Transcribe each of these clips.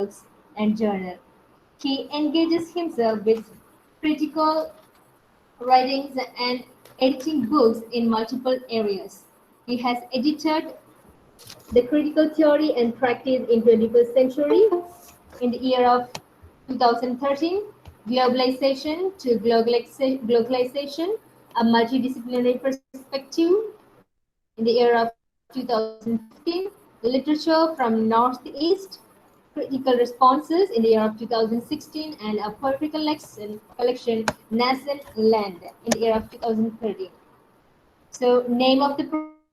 and journal. He engages himself with critical writings and editing books in multiple areas. He has edited The Critical Theory and Practice in 21st Century in the year of 2013, Globalization to Globalization, a multidisciplinary perspective in the year of 2015, Literature from Northeast, Critical Responses in the year of 2016, and a poetry collection Nascent Land in the year of 2013. So, name of the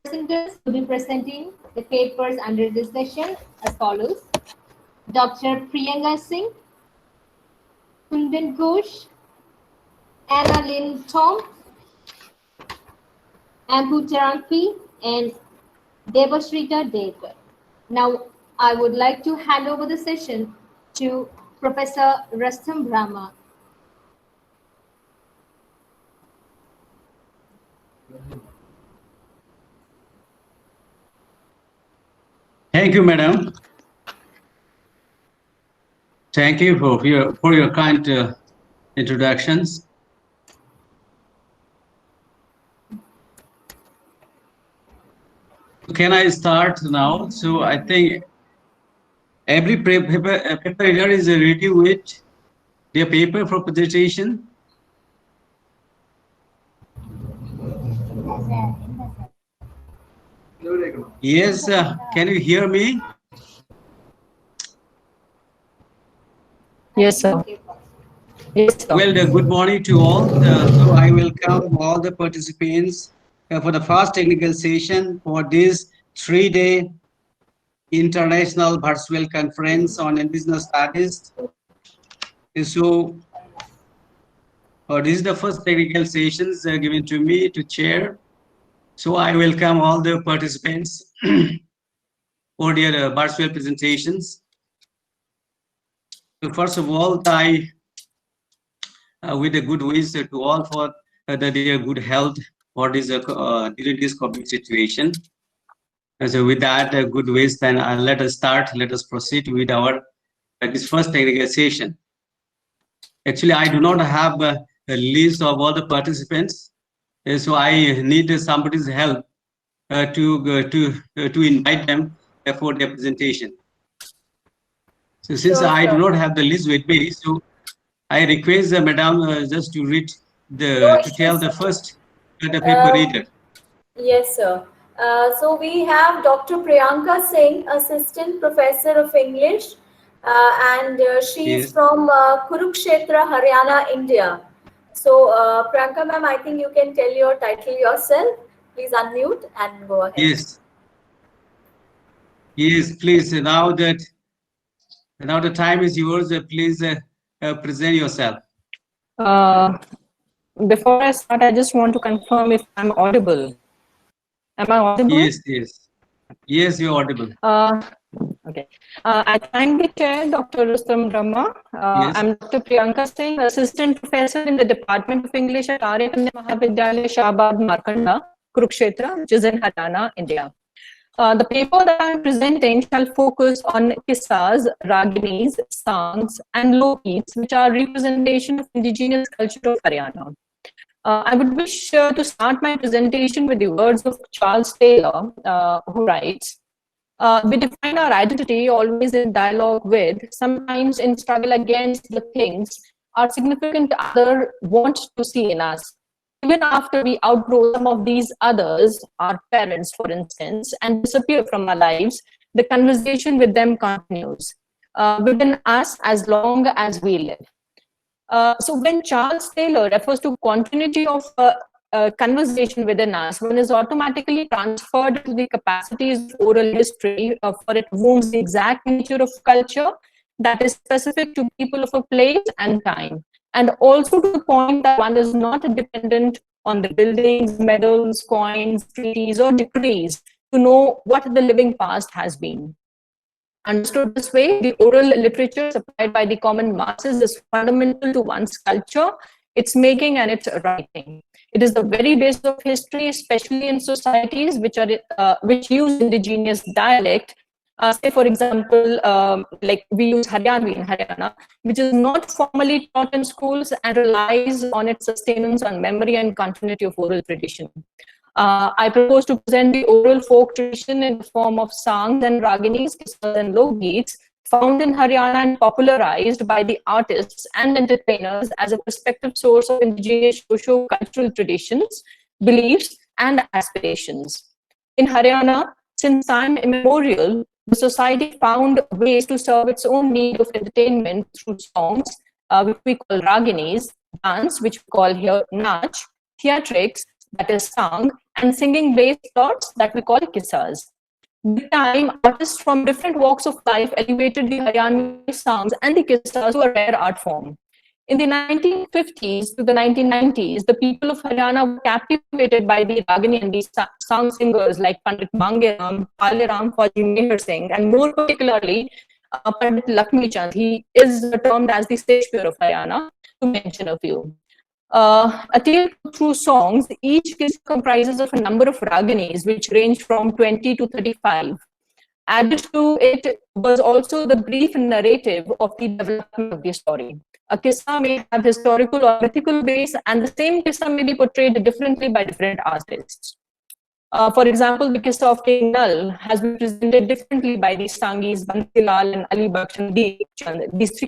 presenters who will be presenting the papers under this session as follows: Dr. Priyanka Singh, Kundan Ghosh, Anna Lynn Tom, Ampu Taranki, and Devashrita Devkar. Now, I would like to hand over the session to Professor Rustom Brahma. Thank you, madam. Thank you for your kind introductions. Can I start now? So I think every paper reader is ready with their paper for presentation. Yes, can you hear me? Yes, sir. Yes, sir. Well, good morning to all. So I welcome all the participants for the first technical session for this 3-day international virtual conference on Indigenous Studies. So this is the first technical sessions given to me to chair. So I welcome all the participants for their virtual presentations. So first of all, I with a good wish to all for their good health for this during this COVID situation. And so with that good wish, then let us start. Let us proceed with our this first technical session. Actually, I do not have a list of all the participants, so I need somebody's help to invite them for their presentation. So since Sure, I sir. do not have the list with me, so I request Madam just to read No to tell issues, the sir. first the paper reader. Yes, sir. So we have Dr. Priyanka Singh, Assistant Professor of English, and she is Yes. from Kurukshetra, Haryana, India. So, Priyanka ma'am, I think you can tell your title yourself. Please unmute and go ahead. Yes. Yes, please. Now the time is yours. Please present yourself. Before I start, I just want to confirm if I'm audible. Am I audible? Yes, yes. Yes, you're audible. Okay. I thank the chair, Dr. Rustom Brahma. Yes. I'm Dr. Priyanka Singh, Assistant Professor in the Department of English at Haryana Mahavidyalaya, Shahabad, Markanda, Kurukshetra, which is in Haryana, India. The paper that I'm presenting shall focus on kissas, raginis, songs, and lokis, which are representation of indigenous culture of Haryana. I would wish to start my presentation with the words of Charles Taylor, who writes, we define our identity always in dialogue with, sometimes in struggle against the things our significant other wants to see in us. Even after we outgrow some of these others, our parents, for instance, and disappear from our lives, the conversation with them continues within us as long as we live. So when Charles Taylor refers to continuity of conversation within us, one is automatically transferred to the capacities of oral history, for it wounds the exact nature of culture that is specific to people of a place and time, and also to the point that one is not dependent on the buildings, medals, coins, treaties, or decrees to know what the living past has been. Understood this way, the oral literature supplied by the common masses is fundamental to one's culture, its making and its writing. It is the very basis of history, especially in societies which use indigenous dialect, Say, for example, like we use Haryanvi in Haryana, which is not formally taught in schools and relies on its sustenance on memory and continuity of oral tradition. I propose to present the oral folk tradition in the form of songs and raginis, kisas and log-geets found in Haryana and popularized by the artists and entertainers as a prospective source of indigenous socio-cultural traditions, beliefs, and aspirations. In Haryana, since time immemorial, the society found ways to serve its own need of entertainment through songs, which we call raginis, dance, which we call here nach, theatrics, that is sung, and singing-based plots that we call kisas. With time, artists from different walks of life elevated the Haryanvi songs and the kisas to a rare art form. In the 1950s to the 1990s, the people of Haryana were captivated by the Ragini and the song singers like Pandit Mangeram, Paleram, Fauji Meher Singh, and more particularly Pandit Lakshmi Chand. He is termed as the Shakespeare of Haryana, to mention a few. A tale through songs, each comprises of a number of raginis, which range from 20 to 35. Added to it was also the brief narrative of the development of the story. A kissa may have historical or mythical base, and the same kissa may be portrayed differently by different artists. For example, the kissa of King Nal has been presented differently by the Sangis, Bansilal and Ali Baksh and Deep Chand. These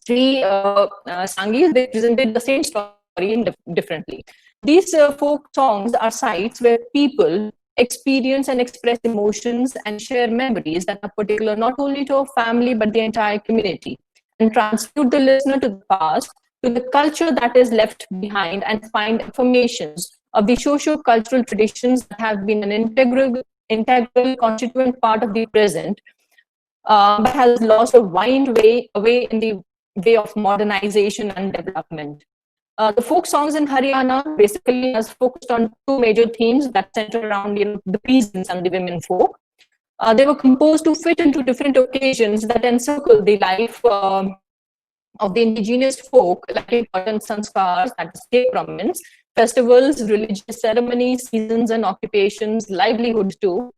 three Sangis, they presented the same story differently. These folk songs are sites where people experience and express emotions and share memories that are particular not only to a family but the entire community, and transmute the listener to the past, to the culture that is left behind, and find informations of the socio-cultural traditions that have been an integral constituent part of the present, but has lost a wind away in the way of modernization and development. The folk songs in Haryana basically has focused on two major themes that center around the peasants and the women folk. They were composed to fit into different occasions that encircle the life of the indigenous folk, like important sanskars, that is state governments, festivals, religious ceremonies, seasons and occupations, livelihoods too.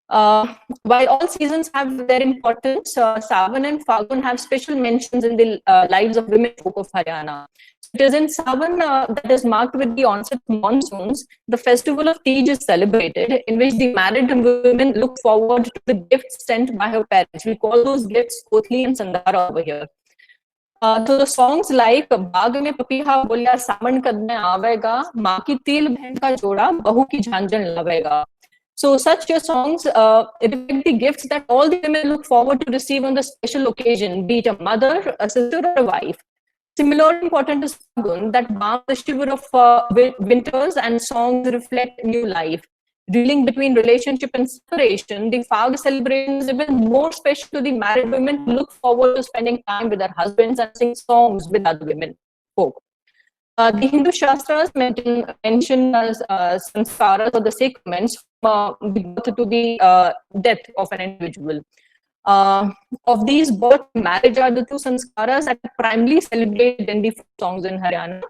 While all seasons have their importance, Sawan and Fagun have special mentions in the lives of women folk of Haryana. It is in Sawan that is marked with the onset of monsoons. The festival of Tej is celebrated, in which the married women look forward to the gifts sent by her parents. We call those gifts Kotli and Sandara over here. So the songs like Baag mein papiha bolya saman kadne avega, maa ki til behen ka joda, bahu ki jhanjan lavega. So such songs reflect the gifts that all the women look forward to receive on the special occasion, be it a mother, a sister, or a wife. Similarly important is Fagun, that balms the shiver of winters, and songs reflect new life. Dealing between relationship and separation, the Fag celebration is even more special to the married women who look forward to spending time with their husbands and sing songs with other women folk. The Hindu Shastras mention sanskaras or the sacraments from the birth to the death of an individual. Of these, birth and marriage are the two sanskaras that are primarily celebrated in the songs in Haryana.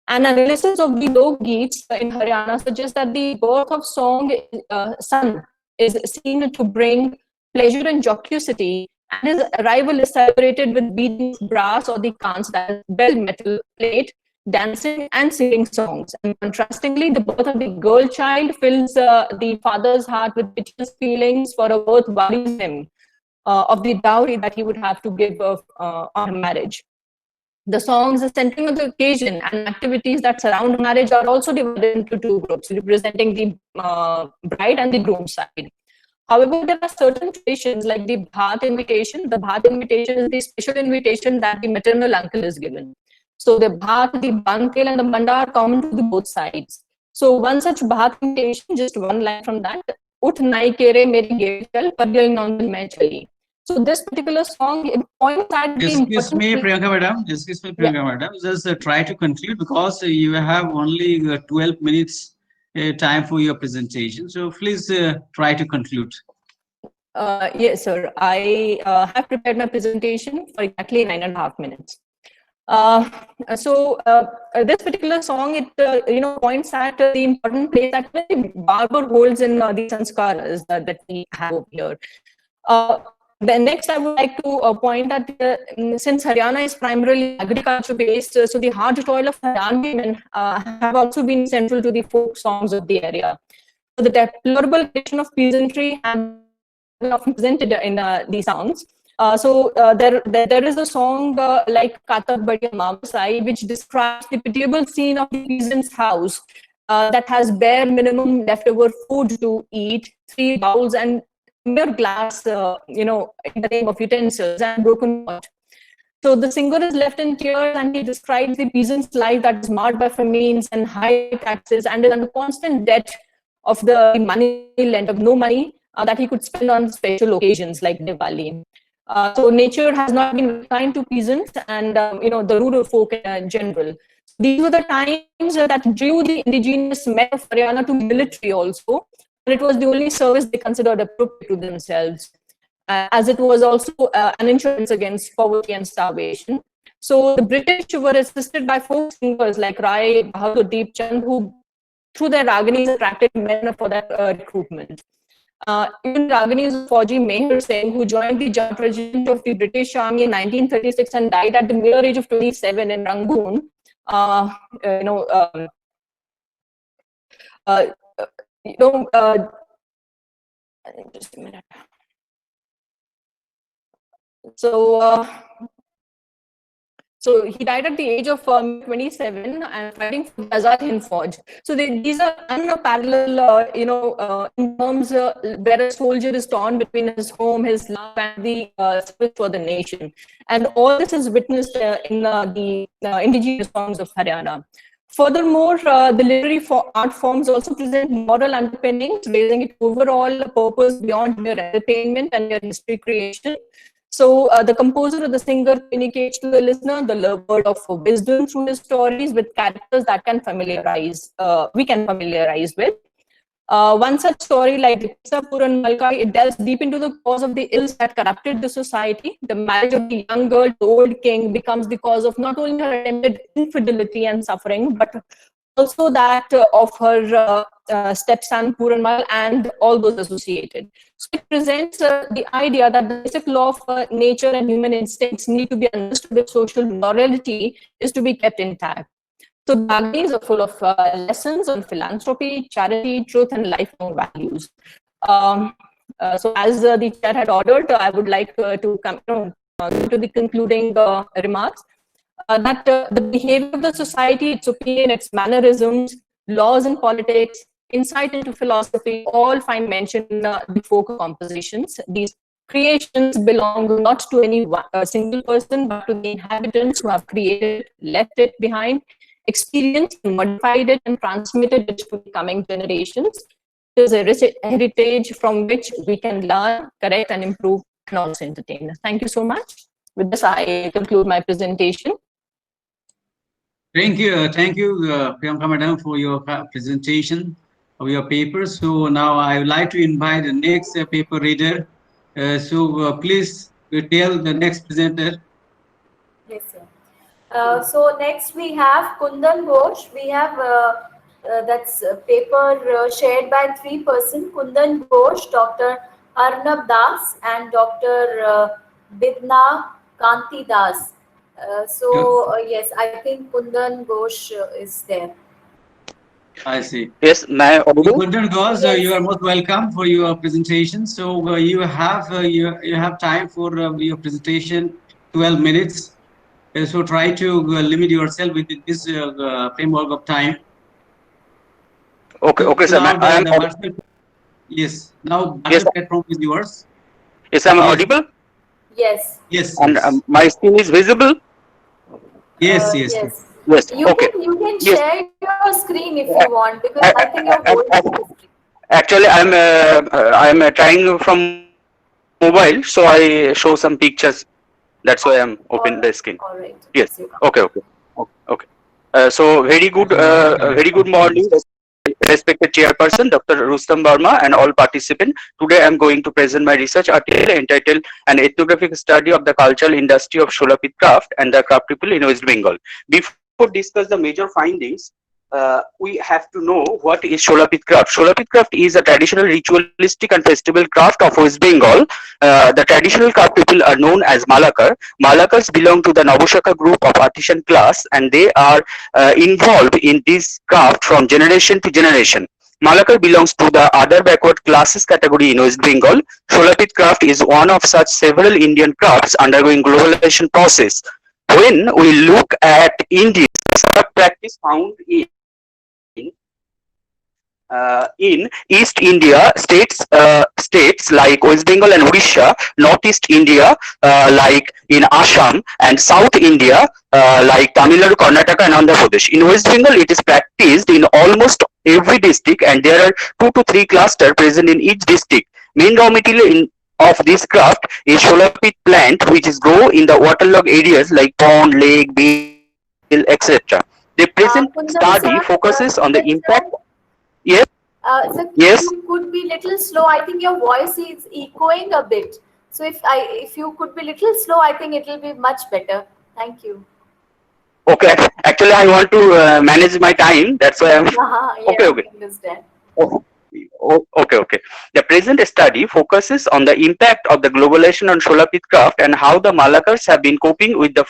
An analysis of the log-geets in Haryana suggests that the birth of son is seen to bring pleasure and jocosity, and his arrival is celebrated with beating brass or the kans, that is bell metal plate, dancing and singing songs. And contrastingly, the birth of the girl child fills the father's heart with piteous feelings, for a birth worries him of the dowry that he would have to give on marriage. The songs centering on the occasion and activities that surround marriage are also divided into two groups, representing the bride and the groom side. However, there are certain traditions like the Bhat invitation. The Bhat invitation is the special invitation that the maternal uncle is given. So the Bhat, the Bantel and the Manda are common to the both sides. So one such Bhat invitation, just one line from that, Ut nai kere meri gate chal, pargal nondal main chali. So this particular song, it points at the Excuse me, Priyanka madam. Excuse me, Priyanka madam. Just try to conclude, because you have only 12 minutes time for your presentation. So please try to conclude. Yes, sir. I have prepared my presentation for exactly 9.5 minutes. This particular song, it points at the important place that the barber holds in the sanskaras that we have over here. Then next, I would like to point that since Haryana is primarily agriculture based, so the hard toil of Haryana women have also been central to the folk songs of the area. So the deplorable condition of peasantry have been often presented in these songs. There is a song like Katak Badiya Mamasai, which describes the pitiable scene of the peasant's house that has bare minimum leftover food to eat, 3 bowls and mere glass, in the name of utensils and broken pot. So the singer is left in tears and he describes the peasant's life that is marred by famines and high taxes and is under constant debt of the money lent, of no money that he could spend on special occasions like Diwali. So nature has not been kind to peasants and the rural folk in general. These were the times that drew the indigenous men of Haryana to military also, and it was the only service they considered appropriate to themselves, as it was also an insurance against poverty and starvation. So the British were assisted by folk singers like Rai Bahadur Deep Chand, who through their Raganis attracted men for that recruitment. Even Raganis of Fauji Meher Singh, who joined the Jat Regiment of the British Army in 1936 and died at the mere age of 27 in Rangoon. Just a minute. So he died at the age of 27 and fighting for Azad Hind Fauj. So these are unparalleled, in terms where a soldier is torn between his home, his love, and the service for the nation. And all this is witnessed in the indigenous songs of Haryana. Furthermore, the literary art forms also present moral underpinnings, raising its overall purpose beyond mere entertainment and mere history creation. So the composer or the singer communicates to the listener the word of wisdom through his stories with characters that we can familiarize with. One such story like the Kissa Puran Malka, it delves deep into the cause of the ills that corrupted the society. The marriage of the young girl to the old king becomes the cause of not only her attempted infidelity and suffering, but also that of her stepson Puranmal and all those associated. So it presents the idea that the basic law of nature and human instincts need to be understood if social morality is to be kept intact. So the Raganis are full of lessons on philanthropy, charity, truth, and lifelong values. So as the chair had ordered, I would like to come to the concluding remarks. That the behavior of the society, its opinion, its mannerisms, laws and politics, insight into philosophy, all find mention in the folk compositions. These creations belong not to any single person, but to the inhabitants who have created, left it behind, experienced, modified it, and transmitted it to the coming generations. It is a rich heritage from which we can learn, correct, and improve, and also entertain. Thank you so much. With this, I conclude my presentation. Thank you, Priyanka Madam, for your presentation of your paper. So now I would like to invite the next paper reader. Please tell the next presenter. Yes, sir. So next we have Kundan Ghosh. We have that's a paper shared by 3 persons: Kundan Ghosh, Dr. Arnab Das, and Dr. Bidna Kanti Das. Yes, I think Kundan Ghosh is there. I see. Yes, may I audible? Kundan Ghosh, Yes. you are most welcome for your presentation. So you have time for your presentation, 12 minutes. So try to limit yourself within this framework of time. Okay, sir. Yes. Now Yes, platform is yours. yes, I'm Yes. audible. Yes. Yes. And my screen is visible. Yes. Yes. Yes. You Okay. can Yes. share your screen if you want, because I think your voice is Actually, I'm trying from mobile, so I show some pictures. That's why I'm open the screen. all right. Yes. Okay. So very good morning, respected chairperson, Dr. Rustom Verma, and all participants. Today I'm going to present my research article entitled An Ethnographic Study of the Cultural Industry of Sholapit Craft and the Craft People in West Bengal. Before discuss the major findings, we have to know what is Sholapit craft. Sholapit craft is a traditional ritualistic and festival craft of West Bengal. The traditional craft people are known as Malakar. Malakars belong to the Nabashaka group of artisan class, and they are involved in this craft from generation to generation. Malakar belongs to the other backward classes category in West Bengal. Sholapit craft is one of such several Indian crafts undergoing globalization process. When we look at India, craft practice found in East India states like West Bengal and Odisha, Northeast India like in Assam, and South India like Tamil Nadu, Karnataka, and Andhra Pradesh. In West Bengal, it is practiced in almost every district, and there are 2 to 3 clusters present in each district. Main raw material of this craft is Sholapit plant, which is grow in the waterlogged areas like pond, lake, bill, etc. The present Kundam study sir, focuses on the impact. sir, Yes. sir, Yes. you could be little slow. I think your voice is echoing a bit. So if you could be little slow, I think it will be much better. Thank you. Okay. Actually, I want to manage my time. That's why I'm. Yes, Okay. Okay. I understand. Okay. The present study focuses on the impact of the globalization on Sholapit craft and how the Malakars have been coping with the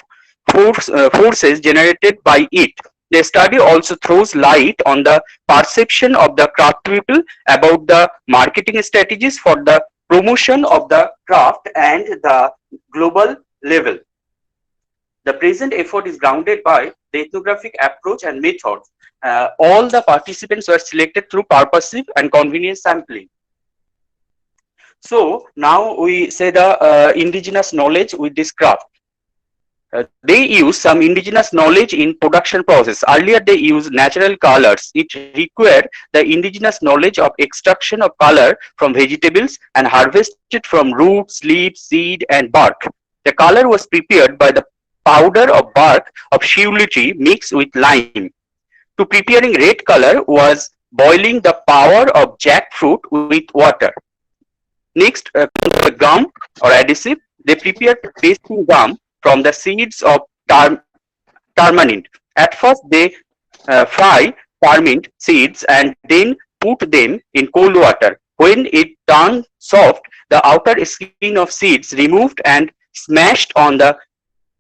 forces generated by it. The study also throws light on the perception of the craft people about the marketing strategies for the promotion of the craft and the global level. The present effort is grounded by the ethnographic approach and methods. All the participants were selected through purposive and convenience sampling. So now we say the indigenous knowledge with this craft. They use some indigenous knowledge in production process. Earlier they used natural colors. It required the indigenous knowledge of extraction of color from vegetables and harvested from roots, leaves, seed, and bark. The color was prepared by the powder of bark of shiuli tree mixed with lime. To preparing red color was boiling the power of jackfruit with water. Next, the gum or adhesive. They prepared pasting gum from the seeds of tamarind. At first, they fry tamarind seeds and then put them in cold water. When it turned soft, the outer skin of seeds removed and smashed on the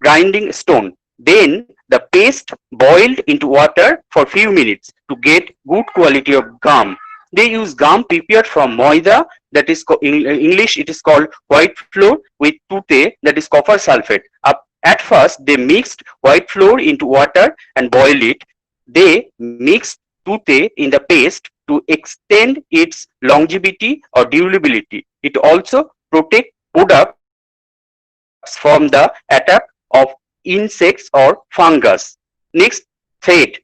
grinding stone. Then the paste boiled into water for few minutes to get good quality of gum. They use gum prepared from moida, that is in English it is called white flour, with tute, that is copper sulfate. At first they mixed white flour into water and boiled it. They mixed tute in the paste to extend its longevity or durability. It also protects products from the attack of insects or fungus. Next, thread,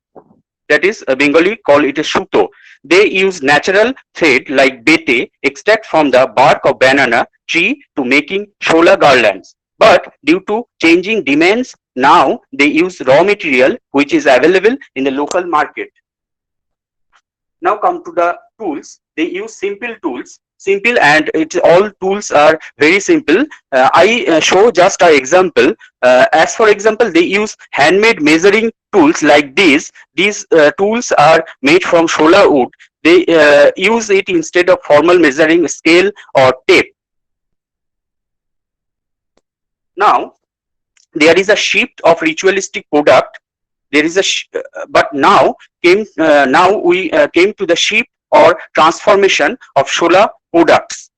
that is Bengali call it a shuto. They use natural thread like bete extract from the bark of banana tree to making shola garlands. But due to changing demands, now they use raw material which is available in the local market. Now come to the tools. They use simple tools. Simple, and all tools are very simple. I show just an example. As for example, they use handmade measuring tools like these. These tools are made from shola wood. They use it instead of formal measuring scale or tape. Now there is a shift of ritualistic product. There is a but now we came to the shift or transformation of shola products.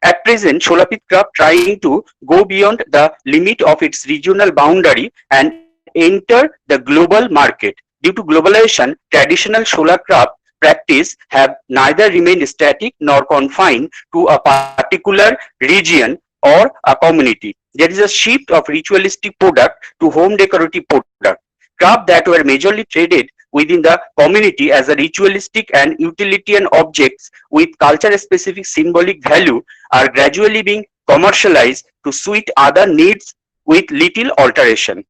At present, Sholapit craft trying to go beyond the limit of its regional boundary and enter the global market. Due to globalization, traditional shola craft practice have neither remained static nor confined to a particular region or a community. There is a shift of ritualistic product to home decorative product. Craft that were majorly traded within the community as a ritualistic and utilitarian objects with culture-specific symbolic value are gradually being commercialized to suit other needs with little alteration.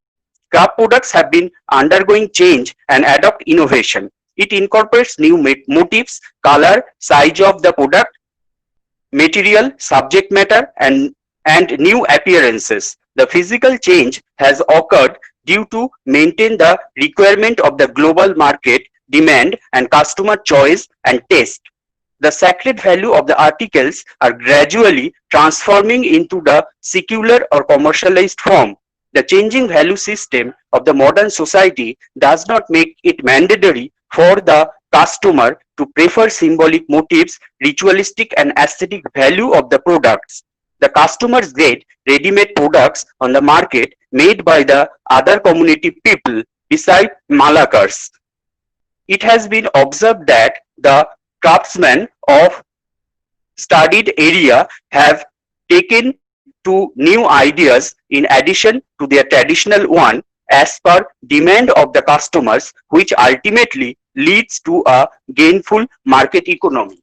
Craft products have been undergoing change and adopt innovation. It incorporates new motifs, color, size of the product, material, subject matter, and new appearances. The physical change has occurred due to maintain the requirement of the global market demand, and customer choice and taste. The sacred value of the articles are gradually transforming into the secular or commercialized form. The changing value system of the modern society does not make it mandatory for the customer to prefer symbolic motifs, ritualistic and aesthetic value of the products. The customers get ready-made products on the market made by the other community people beside Malakars. It has been observed that the craftsmen of studied area have taken to new ideas in addition to their traditional one as per demand of the customers, which ultimately leads to a gainful market economy.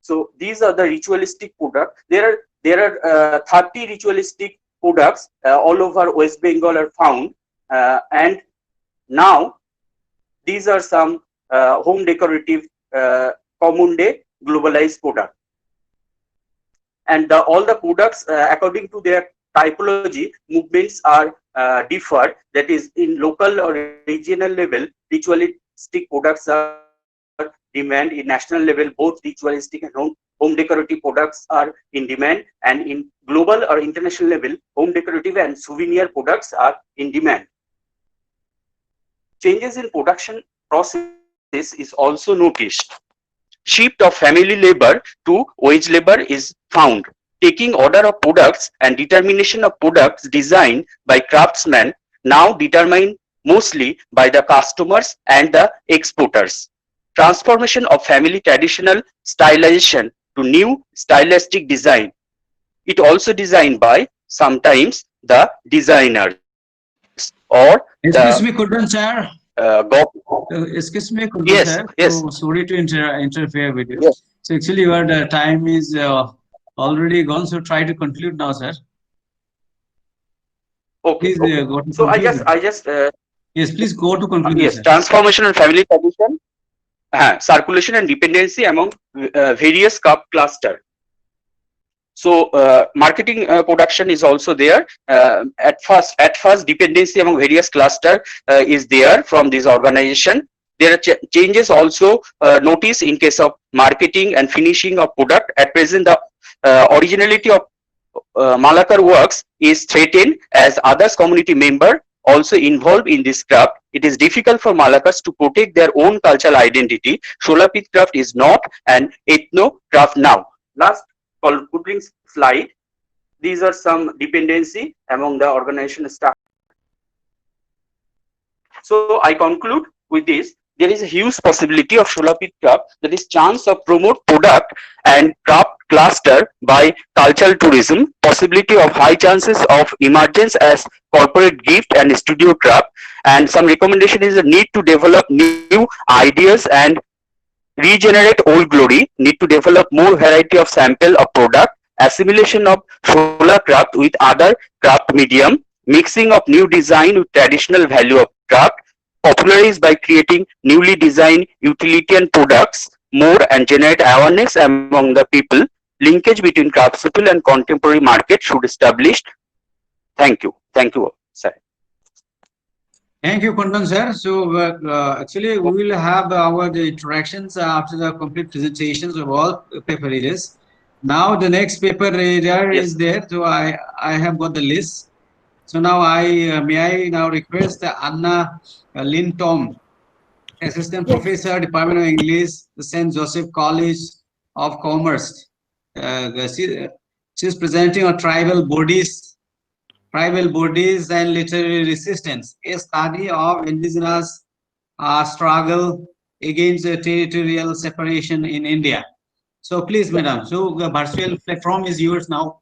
So these are the ritualistic products. There are 30 ritualistic products all over West Bengal are found, and now these are some home decorative common day globalized product. And all the products, according to their typology, movements are differed. That is, in local or regional level, ritualistic products are demand. In national level, both ritualistic and home decorative products are in demand. And in global or international level, home decorative and souvenir products are in demand. Changes in production process is also noticed. Shift of family labor to wage labor is found. Taking order of products and determination of products designed by craftsmen now determined mostly by the customers and the exporters. Transformation of family traditional stylization to new stylistic design. It also designed by sometimes the designers or the Excuse me, Kundan sir. Excuse me, Kundan yes, sir. yes. So sorry to interfere with you. Yes. So actually, your time is already gone. So try to conclude now, sir. Okay. Please Okay. go to So conclusion. I just Yes, please go to conclusion, yes, sir. transformation and family tradition, circulation and dependency among various cluster. So marketing production is also there. At first, dependency among various cluster is there from this organization. There are changes also noticed in case of marketing and finishing of product. At present, the originality of Malakar works is threatened as others community member also involved in this craft. It is difficult for Malakars to protect their own cultural identity. Sholapit craft is not an ethno craft now. Last concluding slide. These are some dependency among the organization staff. So I conclude with this. There is a huge possibility of Sholapit craft, that is chance of promote product and craft cluster by cultural tourism, possibility of high chances of emergence as corporate gift and studio craft, and some recommendation is the need to develop new ideas and regenerate old glory, need to develop more variety of sample of product, assimilation of solar craft with other craft medium, mixing of new design with traditional value of craft, popularized by creating newly designed utilitarian products more and generate awareness among the people. Linkage between craftspeople and contemporary market should establish. Thank you. Thank you, sir. Thank you, Kundan sir. So actually, we will have our interactions after the complete presentations of all paper readers. Now the next paper reader Yes. is there. So I have got the list. So now may I now request Anna Lynn Tom, Assistant Professor, Department of English, the St. Joseph College of Commerce. She's presenting on tribal bodies and literary resistance, a study of indigenous struggle against territorial separation in India. So please, madam. So the virtual platform is yours now.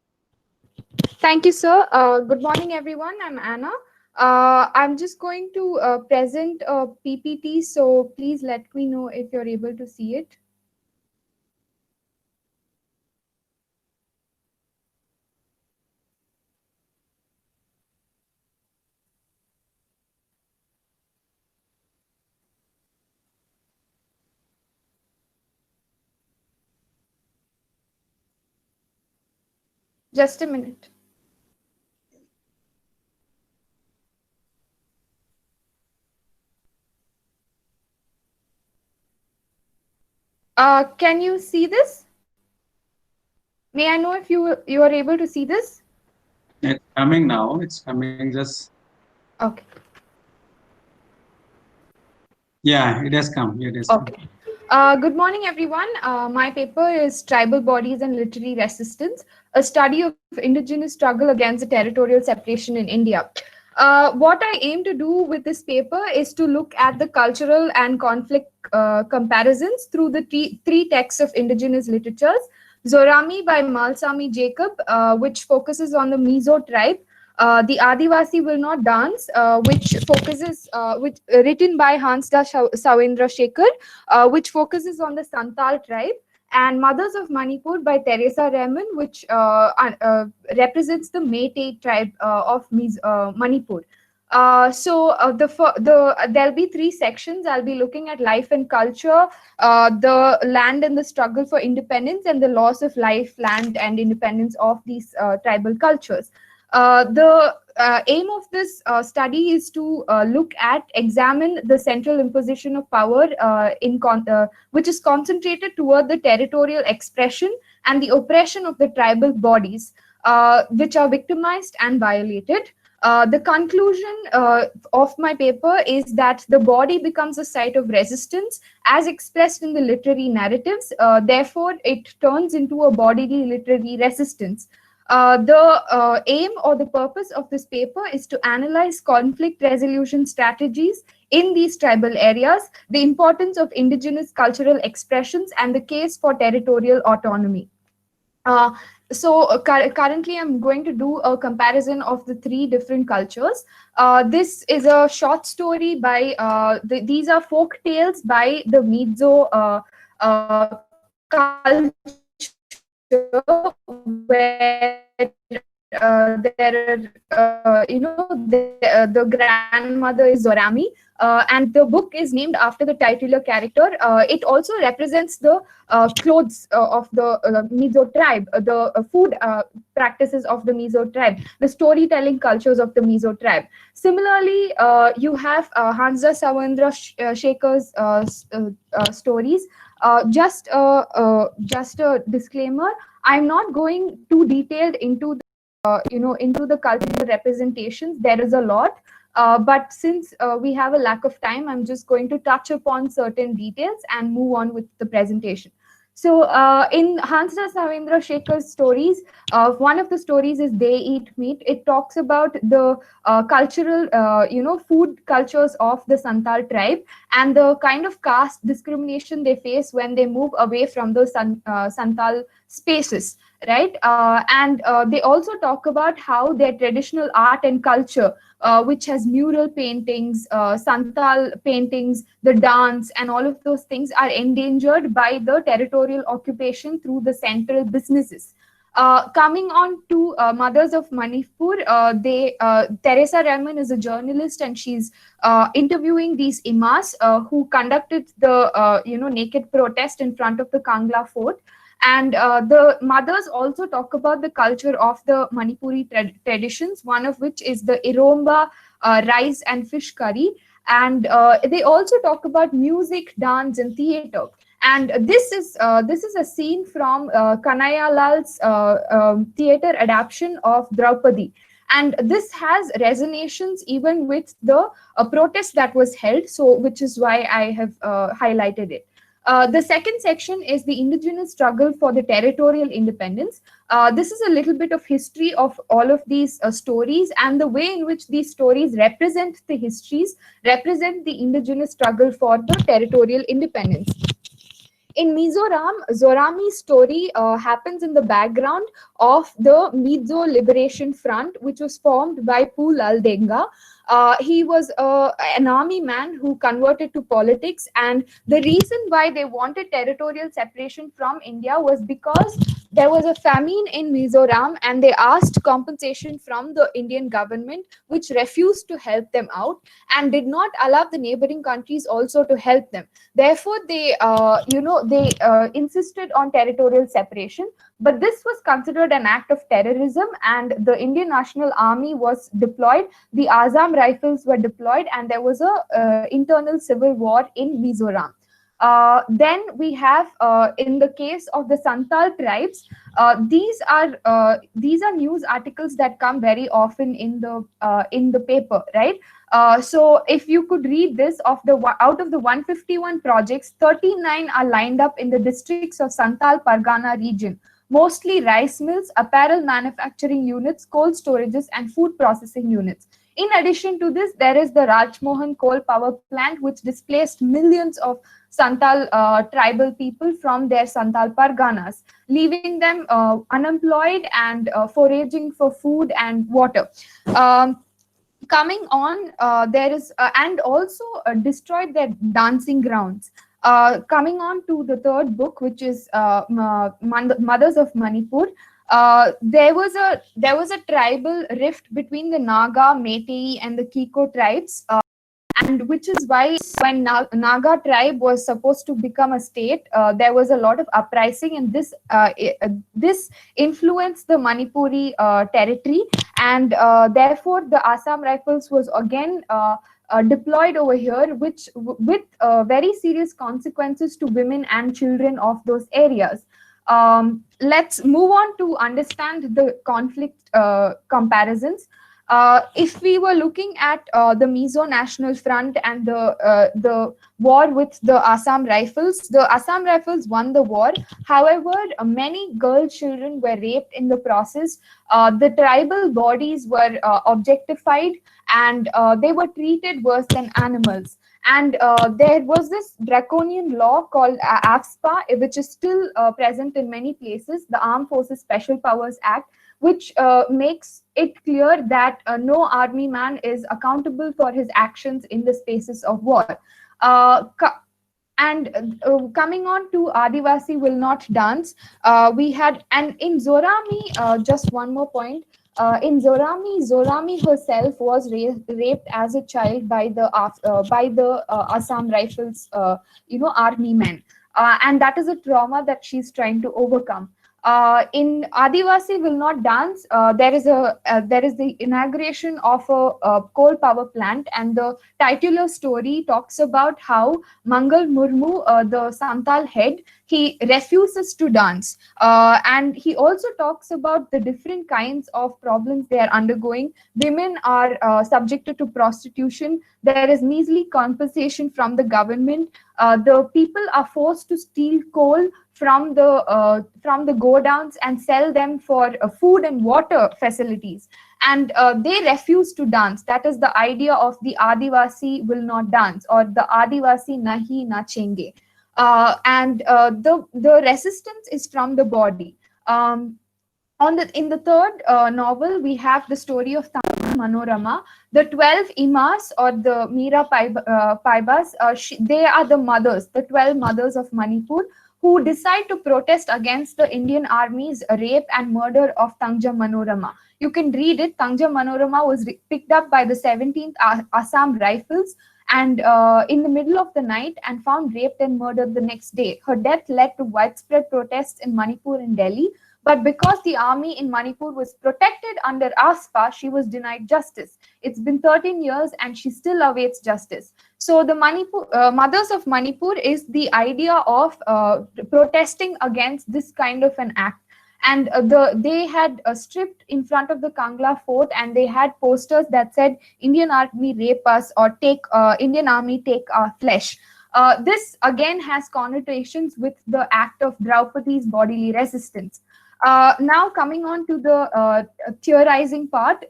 Thank you, sir. Good morning, everyone. I'm Anna. I'm just going to present a PPT, so please let me know if you're able to see it. Just a minute. Can you see this? May I know if you are able to see this? It's coming now. It's coming just. Okay. Yeah, it has come. It has come. Okay. Good morning, everyone. My paper is Tribal Bodies and Literary Resistance, a study of indigenous struggle against the territorial separation in India. What I aim to do with this paper is to look at the cultural and conflict comparisons through the three texts of indigenous literatures. Zorami by Malsami Jacob, which focuses on the Mizo tribe, the Adivasi Will Not Dance, which focuses, written by Hansda Sawendra Shekhar, which focuses on the Santal tribe, and Mothers of Manipur by Teresa Raymond, which represents the Meitei tribe of Manipur. There'll be three sections. I'll be looking at life and culture, the land and the struggle for independence, and the loss of life, land, and independence of these tribal cultures. The aim of this study is to examine the central imposition of power which is concentrated toward the territorial expression and the oppression of the tribal bodies, which are victimized and violated. The conclusion of my paper is that the body becomes a site of resistance as expressed in the literary narratives. Therefore, it turns into a bodily literary resistance. The aim or the purpose of this paper is to analyze conflict resolution strategies in these tribal areas, the importance of indigenous cultural expressions, and the case for territorial autonomy. Currently, I'm going to do a comparison of the three different cultures. This is a short story by, these are folk tales by the Mizo culture, where the grandmother is Zorami, and the book is named after the titular character. It also represents the clothes of the Mizo tribe, the food practices of the Mizo tribe, the storytelling cultures of the Mizo tribe. Similarly, you have Hansda Sawendra Shekhar's stories. Just a disclaimer: I'm not going too detailed into the into the cultural representations. There is a lot, but since we have a lack of time, I'm just going to touch upon certain details and move on with the presentation. So in Hansda Sawendra Shekhar's stories, one of the stories is They Eat Meat. It talks about the cultural, food cultures of the Santal tribe and the kind of caste discrimination they face when they move away from the Santal spaces, right? And they also talk about how their traditional art and culture, which has mural paintings, Santal paintings, the dance, and all of those things are endangered by the territorial occupation through the central businesses. Coming on to Mothers of Manipur, Teresa Raymond is a journalist, and she's interviewing these Imas who conducted the naked protest in front of the Kangla fort. And the mothers also talk about the culture of the Manipuri traditions, one of which is the Iromba rice and fish curry. And they also talk about music, dance, and theater. And this is a scene from Kanaya Lal's theater adaptation of Draupadi. And this has resonations even with the protest that was held, so which is why I have highlighted it. The second section is the indigenous struggle for the territorial independence. This is a little bit of history of all of these stories and the way in which these stories represent the indigenous struggle for the territorial independence. In Mizoram, Zorami's story happens in the background of the Mizo Liberation Front, which was formed by Pul Aldenga. He was an army man who converted to politics, and the reason why they wanted territorial separation from India was because there was a famine in Mizoram, and they asked compensation from the Indian government, which refused to help them out and did not allow the neighboring countries also to help them. Therefore, they insisted on territorial separation. But this was considered an act of terrorism, and the Indian National Army was deployed. The Azam Rifles were deployed, and there was a internal civil war in Mizoram. Then we have, in the case of the Santal tribes, these are news articles that come very often in the paper, right? So if you could read this, out of the 151 projects, 39 are lined up in the districts of Santal Pargana region, mostly rice mills, apparel manufacturing units, cold storages, and food processing units. In addition to this, there is the Rajmohan coal power plant, which displaced millions of Santal tribal people from their Santal Parganas, leaving them unemployed and foraging for food and water. Coming on, there is and also destroyed their dancing grounds. Coming on to the third book, which is Mothers of Manipur. There was a tribal rift between the Naga, Meitei, and the Kiko tribes. And which is why when Naga tribe was supposed to become a state, there was a lot of uprising, and this influenced the Manipuri territory, and therefore the Assam Rifles was again deployed over here, with very serious consequences to women and children of those areas. Let's move on to understand the conflict comparisons. If we were looking at the Mizo National Front and the war with the Assam Rifles won the war. However, many girl children were raped in the process. The tribal bodies were objectified, and they were treated worse than animals. And there was this draconian law called AFSPA, which is still present in many places, the Armed Forces Special Powers Act, which makes it clear that no army man is accountable for his actions in the spaces of war. Coming on to Adivasi will not dance, we had, and in Zorami, just one more point, in Zorami herself was raped as a child by the Assam Rifles, army men, and that is a trauma that she's trying to overcome. In Adivasi Will Not Dance, there is the inauguration of a coal power plant, and the titular story talks about how Mangal Murmu, the Santal head, he refuses to dance, and he also talks about the different kinds of problems they are undergoing. Women are subjected to prostitution. There is measly compensation from the government. The people are forced to steal coal from the go downs and sell them for food and water facilities, and they refuse to dance. That is the idea of the Adivasi will not dance, or the Adivasi nahi nachenge. And the resistance is from the body. In the third novel, we have the story of Tangja Manorama. The 12 Imas, or the Mira Paibas, they are the mothers, the 12 mothers of Manipur, who decide to protest against the Indian Army's rape and murder of Tangja Manorama. You can read it. Tangja Manorama was picked up by the 17th Assam Rifles, and in the middle of the night, and found raped and murdered the next day. Her death led to widespread protests in Manipur and Delhi. But because the army in Manipur was protected under ASPA, she was denied justice. It's been 13 years and she still awaits justice. So the Mothers of Manipur is the idea of protesting against this kind of an act. And they had stripped in front of the Kangla fort, and they had posters that said, "Indian army rape us," or "Indian army take our flesh." This again has connotations with the act of Draupadi's bodily resistance. Now coming on to the theorizing part,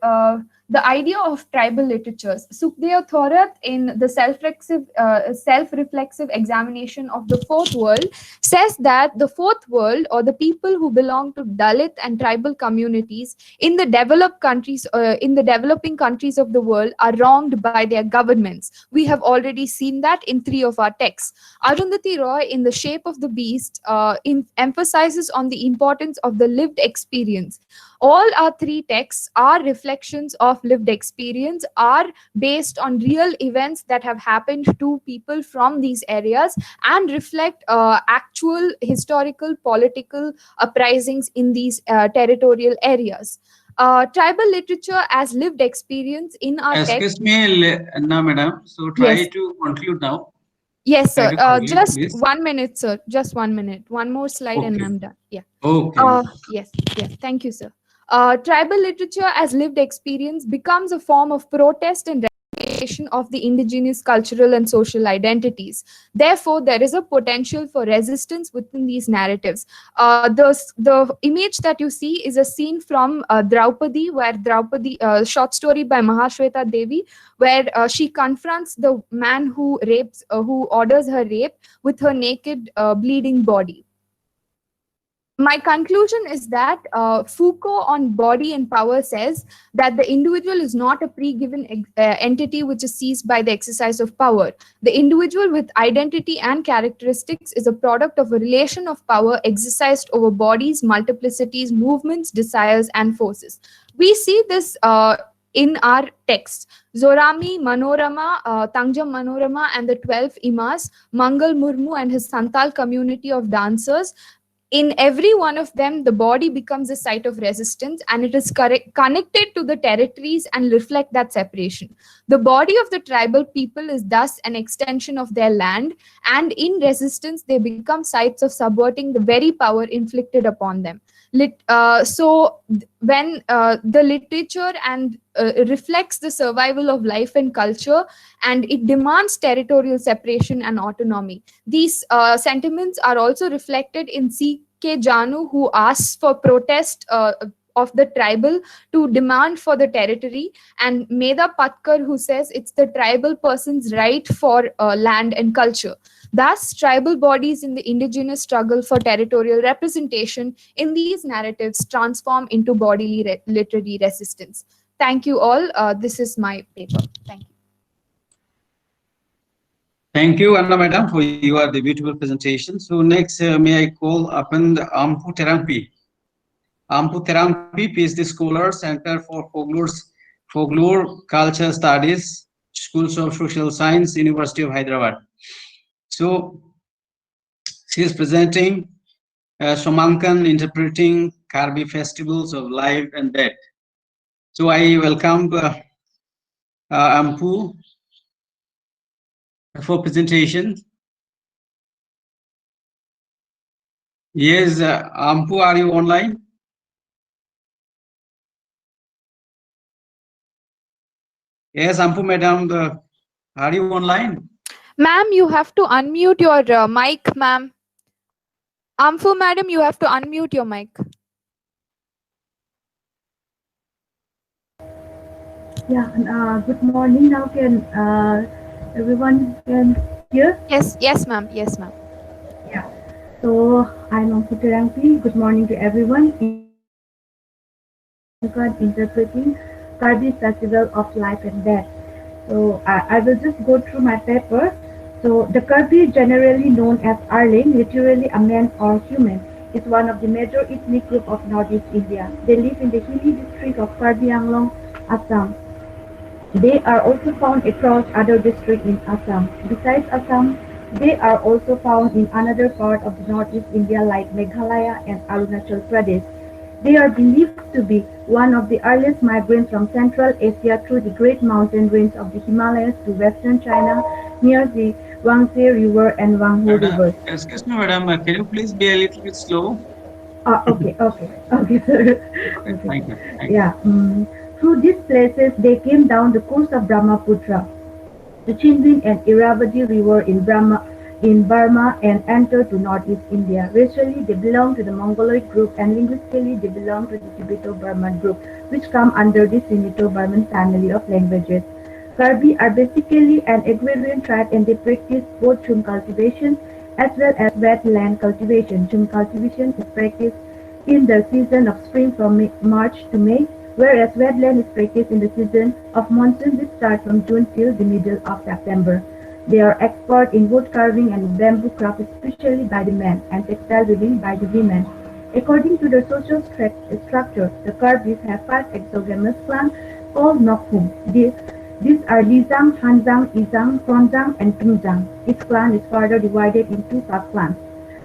the idea of tribal literatures. Sukhdev Thorat, in the self-reflexive examination of the fourth world, says that the fourth world, or the people who belong to Dalit and tribal communities in the developed countries, in the developing countries of the world, are wronged by their governments. We have already seen that in 3 of our texts. Arundhati Roy, in The Shape of the Beast, emphasizes on the importance of the lived experience. All our 3 texts are reflections of lived experience, are based on real events that have happened to people from these areas, and reflect actual historical, political uprisings in these territorial areas. Tribal literature as lived experience in our text. Excuse me, no, madam. So try Yes. to conclude now. Yes, Can sir. you complete, Just please? 1 minute, sir. Just 1 minute. One more slide and Okay. I'm done. Yeah. Okay. Yes, yes. Thank you, sir. Tribal literature as lived experience becomes a form of protest and representation of the indigenous cultural and social identities. Therefore, there is a potential for resistance within these narratives. The image that you see is a scene from Draupadi, where Draupadi, short story by Mahashweta Devi, where she confronts the man who orders her rape with her naked, bleeding body. My conclusion is that Foucault on body and power says that the individual is not a pre-given entity which is seized by the exercise of power. The individual with identity and characteristics is a product of a relation of power exercised over bodies, multiplicities, movements, desires, and forces. We see this in our texts. Zorami, Manorama, Tangjam Manorama, and the 12 Imas, Mangal Murmu and his Santal community of dancers. In every one of them, the body becomes a site of resistance and it is connected to the territories and reflect that separation. The body of the tribal people is thus an extension of their land, and in resistance, they become sites of subverting the very power inflicted upon them. When the literature and reflects the survival of life and culture, and it demands territorial separation and autonomy. These sentiments are also reflected in C.K. Janu, who asks for protest of the tribal to demand for the territory, and Medha Patkar, who says it's the tribal person's right for land and culture. Thus, tribal bodies in the indigenous struggle for territorial representation in these narratives transform into bodily literary resistance. Thank you all. This is my paper. Thank you. Thank you, Anna Madam, for your the beautiful presentation. So next, may I call upon the Ampu Terampi. Ampu Terampi, PhD Scholar, Center for Folklore Culture Studies, Schools of Social Science, University of Hyderabad. So she is presenting Somankan interpreting Karbi festivals of life and death. So I welcome Ampu for presentation. Yes, Ampu, are you online? Yes, Ampu Madam, are you online? Ma'am, you have to unmute your mic, ma'am. Amfu, madam, you have to unmute your mic. Yeah, good morning. Now can everyone can hear? Yes, yes, ma'am. Yes, ma'am. Yeah. So I'm Amputirangpi. Good morning to everyone. Interpreting Karbi Festival of Life and Death. So I will just go through my paper. So the Karbi, generally known as Arling, literally a man or human, is one of the major ethnic group of Northeast India. They live in the hilly district of Karbi Anglong, Assam. They are also found across other districts in Assam. Besides Assam, they are also found in another part of the Northeast India like Meghalaya and Arunachal Pradesh. They are believed to be one of the earliest migrants from Central Asia through the great mountain range of the Himalayas to western China near the Yangtze River and Wanghu River. Excuse me, Madam, can you please be a little bit slow? Okay, sir. Okay, thank you. Thank Yeah. Through these places, they came down the course of Brahmaputra, the Chinbin and Irrawaddy River in Burma, and entered to northeast India. Racially, they belong to the Mongoloid group, and linguistically, they belong to the Tibeto-Burman group, which come under the Sinito-Burman family of languages. Karbi are basically an agrarian tribe, and they practice both chum cultivation as well as wetland cultivation. Chum cultivation is practiced in the season of spring from March to May, whereas wetland is practiced in the season of monsoon, which starts from June till the middle of September. They are expert in wood carving and bamboo craft, especially by the men, and textile weaving by the women. According to their social structure, the Karbis have 5 exogamous clans called Nokhum. These are Lizang, Hanzang, Izang, Kronzang, and Tunzang. Each clan is further divided into sub-clans.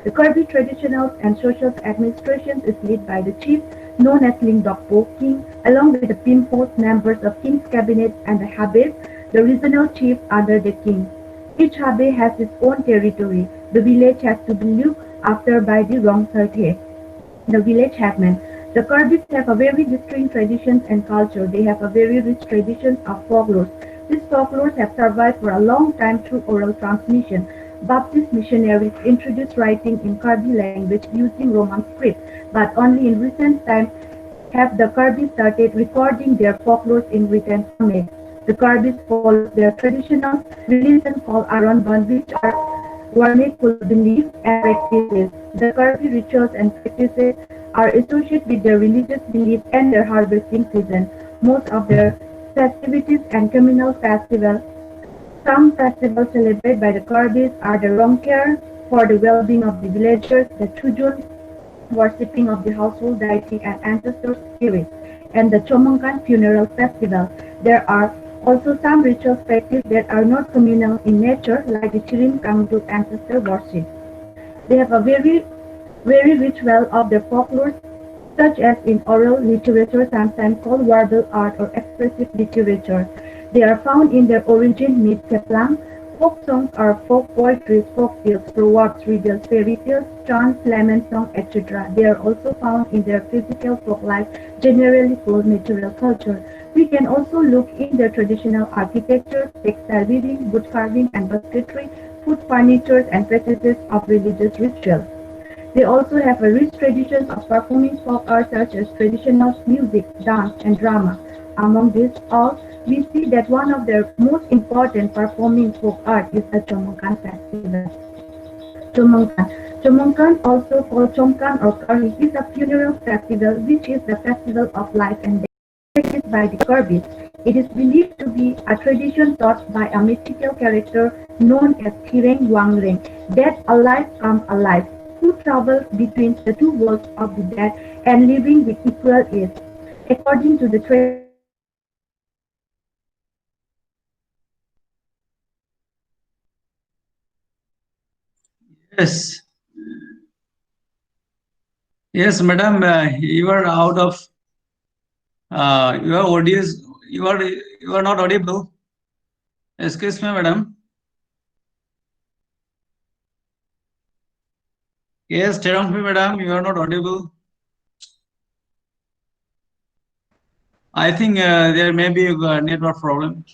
The Karbi traditional and social administration is led by the chief, known as Lingdokpo King, along with the Pimpos, members of King's cabinet, and the Habib, the regional chief under the king. Each habe has its own territory. The village has to be looked after by the wrong thirty. The village hackmen. The Kurds have a very distinct traditions and culture. They have a very rich traditions of folklore. These folklores have survived for a long time through oral transmission. Baptist missionaries introduced writing in Kurdi language using Roman script, but only in recent times have the Kurds started recording their folklore in written format. The Kurds follow their traditional religion called Aranban, which are vernacular beliefs and practices. The Kurdi rituals and practices are associated with their religious beliefs and their harvesting season. Most of their festivities and communal festivals. Some festivals celebrated by the Kurds are the Romker for the well-being of the villagers, the Chujun worshipping of the household deity and ancestor spirits, and the Chomonkan funeral festival. There are also some rituals practiced that are not communal in nature, like the Chirim Kamduk ancestor worship. They have a very rich well of their folklore, such as in oral literature, sometimes called verbal art or expressive literature. They are found in their origin myth Keplang. Folk songs are folk poetry, folk tales, proverbs, riddles, fairy tales, chants, lament songs, etc. They are also found in their physical folk life, generally called material culture. We can also look in their traditional architecture, textile weaving, wood carving and basketry, food furniture and practices of religious rituals. They also have a rich traditions of performing folk art such as traditional music, dance, and drama. Among these all, we see that one of their most important performing folk art is the Chomonkan festival. Chomonkan, also called Chomkan or Kari, is a funeral festival which is the festival of life and death practiced by the Kurds. It is believed to be a tradition taught by a mythical character known as Kireng Wangreng, dead alive come alive, who travels between the two worlds of the dead and living with equal ease. According to the Yes. Yes, madam, you are out of your audio. You are not audible. Excuse me, madam. Yes, Terangpi, madam, you are not audible. I think there may be a network problem.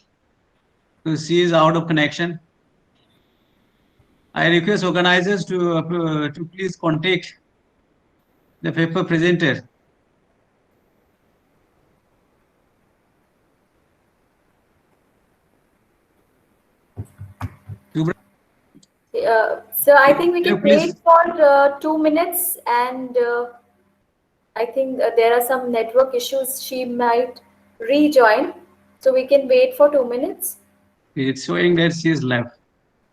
So she is out of connection. I request organizers to please contact the paper presenter. So I think we can Please. wait for 2 minutes, and I think there are some network issues. She might rejoin, so we can wait for 2 minutes. It's showing that she is left.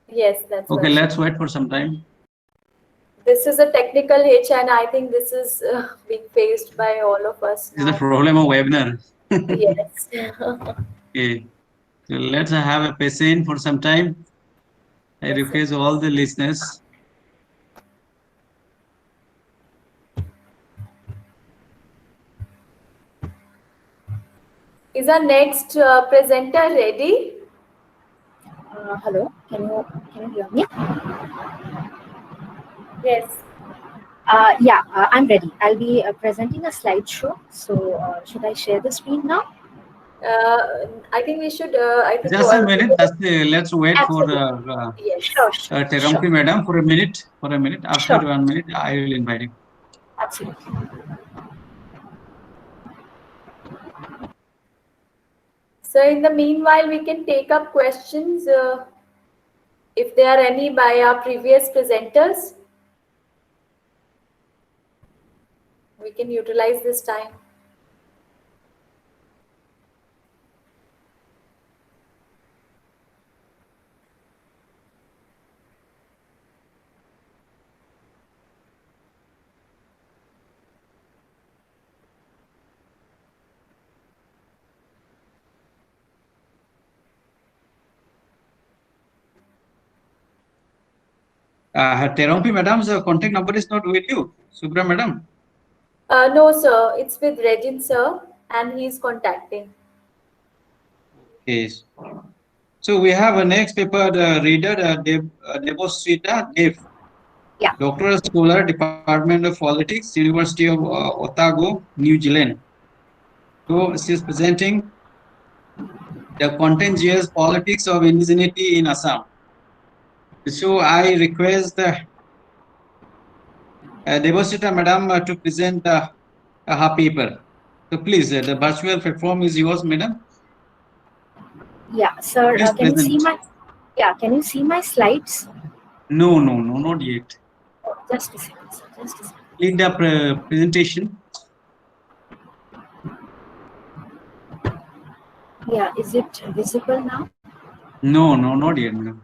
Yes, that's Okay, what let's wait for some time. this is a technical hitch, and I think this is being faced by all of us This is the now. problem of webinar. Yes. Okay, so let's have a patient for some time. I Yes, request all the listeners. Is our next presenter ready? Hello, can you hear me? Yes. Yeah, I'm ready. I'll be presenting a slideshow. So should I share the screen now? I think we should. I think. Just a minute. Let's wait for Absolutely. Yes. Sure. Terangpi madam for a minute. After Sure. 1 minute, I will invite you. Absolutely. So in the meanwhile, we can take up questions if there are any by our previous presenters. We can utilize this time. Terangpi madam's contact number is not with you, Subra madam. No, sir. It's with Regin, sir, and he's contacting. Okay. So we have a next paper reader, Devosrita Dev, Yeah. doctoral scholar, Department of Politics, University of Otago, New Zealand. So she is presenting the contentious politics of indigeneity in Assam. So I request Devosrita Madam to present her paper. So please, the virtual platform is yours, madam. Yeah, sir. Please Can you see present. my? Yeah, can you see my slides? No, not yet. Oh, just a second, sir. Just a second. Click the presentation. Yeah, is it visible now? No, not yet, madam.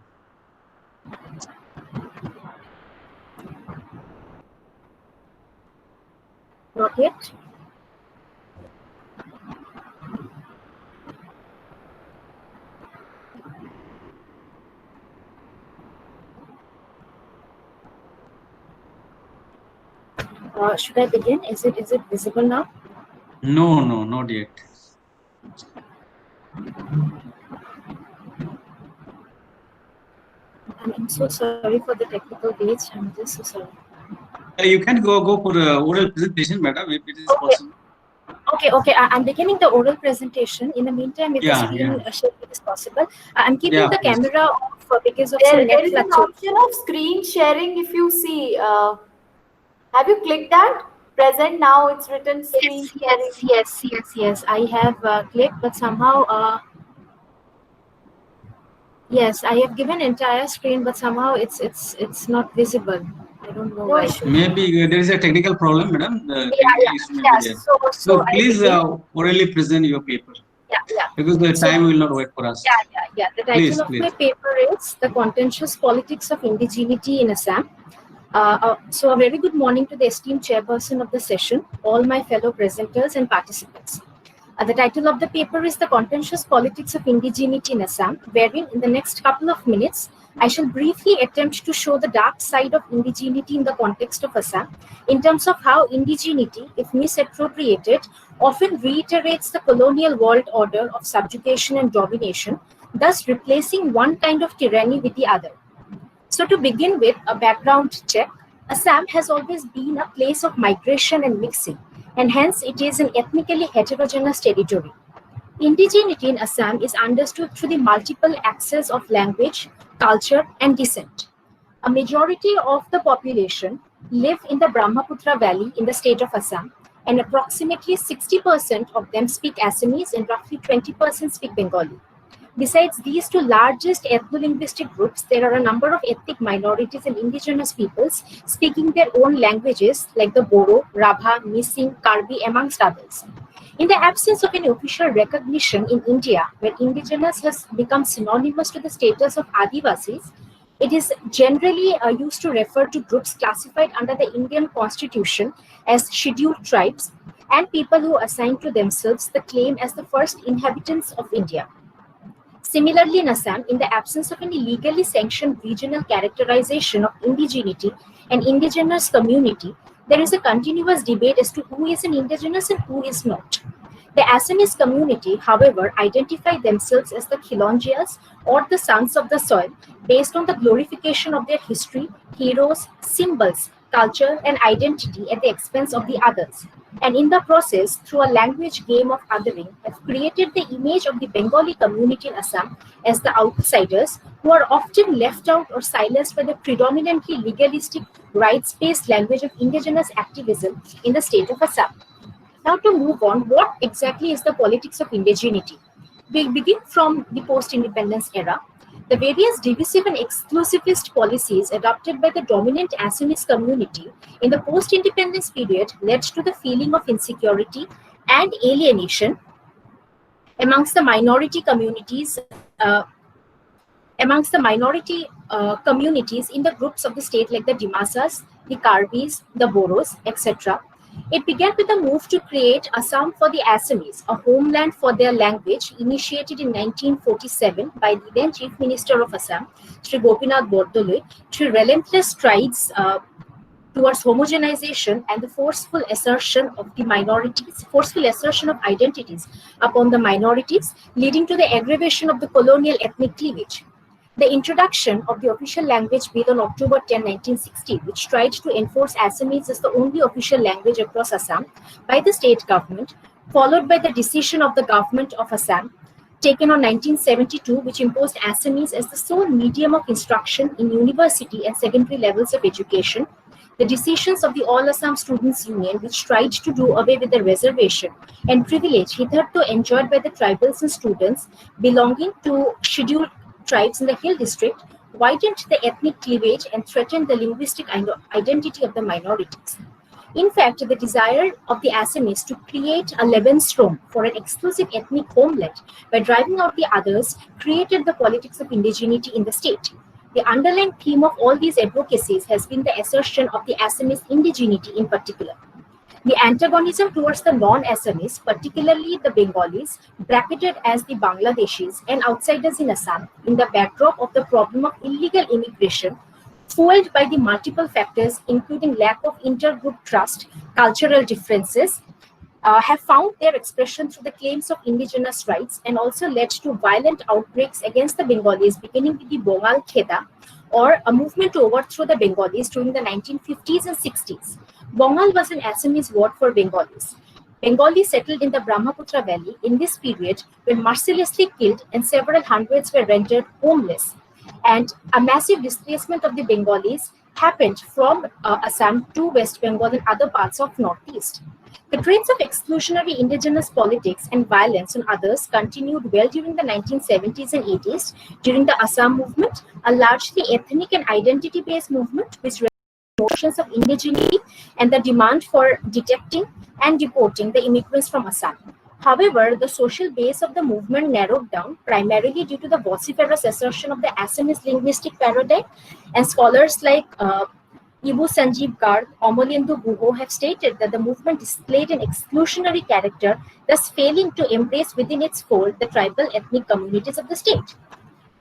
Not yet. Should I begin? Is it visible now? No, not yet. I'm so sorry for the technical glitch. I'm just so sorry. You can go for oral presentation, madam, if it is Okay. possible. Okay. I'm beginning the oral presentation. In the meantime, if the screen sharing is possible, I'm keeping the please. camera off because of There net is an fluctuation. option of screen sharing. If you see, have you clicked that? Present now. It's written screen sharing. Yes. I have clicked, but somehow, yes, I have given entire screen, but somehow it's not visible. I don't know No why. issue. Maybe there is a technical problem, madam. The technical issue may be there. So So I please begin. orally present your paper. Yeah. Because the So- time will not wait for us. Yeah. The title of Please. my paper is The Contentious Politics of Indigeneity in Assam. So a very good morning to the esteemed chairperson of the session, all my fellow presenters and participants. The title of the paper is The Contentious Politics of Indigeneity in Assam, wherein in the next couple of minutes, I shall briefly attempt to show the dark side of indigeneity in the context of Assam, in terms of how indigeneity, if misappropriated, often reiterates the colonial world order of subjugation and domination, thus replacing one kind of tyranny with the other. So to begin with, a background check, Assam has always been a place of migration and mixing, and hence it is an ethnically heterogeneous territory. Indigeneity in Assam is understood through the multiple axes of language, culture, and descent. A majority of the population live in the Brahmaputra Valley in the state of Assam, and approximately 60% of them speak Assamese and roughly 20% speak Bengali. Besides these two largest ethno-linguistic groups, there are a number of ethnic minorities and indigenous peoples speaking their own languages like the Boro, Rabha, Mising, Karbi, amongst others. In the absence of any official recognition in India, where indigenous has become synonymous to the status of Adivasis, it is generally used to refer to groups classified under the Indian Constitution as scheduled tribes and people who assign to themselves the claim as the first inhabitants of India. Similarly, in Assam, in the absence of any legally sanctioned regional characterization of indigeneity and indigenous community, there is a continuous debate as to who is an indigenous and who is not. The Assamese community, however, identify themselves as the Khilonjias or the sons of the soil based on the glorification of their history, heroes, symbols, culture, and identity at the expense of the others. And in the process, through a language game of othering, have created the image of the Bengali community in Assam as the outsiders who are often left out or silenced by the predominantly legalistic, rights-based language of indigenous activism in the state of Assam. Now to move on, what exactly is the politics of indigeneity? We begin from the post-independence era. The various divisive and exclusivist policies adopted by the dominant Assamese community in the post-independence period led to the feeling of insecurity and alienation amongst the minority communities communities in the groups of the state like the Dimasas, the Karbis, the Boros, etc. It began with a move to create Assam for the Assamese, a homeland for their language, initiated in 1947 by the then Chief Minister of Assam, Sri Gopinath Bordoloi, through relentless strides towards homogenization and the forceful assertion of the minorities, forceful assertion of identities upon the minorities, leading to the aggravation of the colonial ethnic cleavage. The introduction of the official language bill on October 10, 1960, which tried to enforce Assamese as the only official language across Assam by the state government, followed by the decision of the government of Assam, taken on 1972, which imposed Assamese as the sole medium of instruction in university and secondary levels of education, the decisions of the All Assam Students' Union, which tried to do away with the reservation and privilege hitherto enjoyed by the tribals and students belonging to scheduled tribes in the Hill District, widened the ethnic cleavage and threatened the linguistic identity of the minorities. In fact, the desire of the Assamese to create a Lebensraum for an exclusive ethnic homeland by driving out the others created the politics of indigeneity in the state. The underlying theme of all these advocacies has been the assertion of the Assamese indigeneity in particular. The antagonism towards the non-Assamese, particularly the Bengalis, bracketed as the Bangladeshis and outsiders in Assam, in the backdrop of the problem of illegal immigration, fueled by the multiple factors including lack of intergroup trust, cultural differences, have found their expression through the claims of indigenous rights and also led to violent outbreaks against the Bengalis, beginning with the Bongal Kheda, or a movement to overthrow the Bengalis during the 1950s and 60s. Bongal was an Assamese word for Bengalis. Bengalis settled in the Brahmaputra Valley in this period were mercilessly killed and several hundreds were rendered homeless. And a massive displacement of the Bengalis happened from Assam to West Bengal and other parts of Northeast. The trends of exclusionary indigenous politics and violence on others continued well during the 1970s and 80s during the Assam movement, a largely ethnic and identity-based movement which notions of indigeneity and the demand for detecting and deporting the immigrants from Assam. However, the social base of the movement narrowed down primarily due to the vociferous assertion of the Assamese linguistic paradigm, and scholars like Ibu Sanjeev Garg, Amolendu Guho have stated that the movement displayed an exclusionary character, thus failing to embrace within its fold the tribal ethnic communities of the state.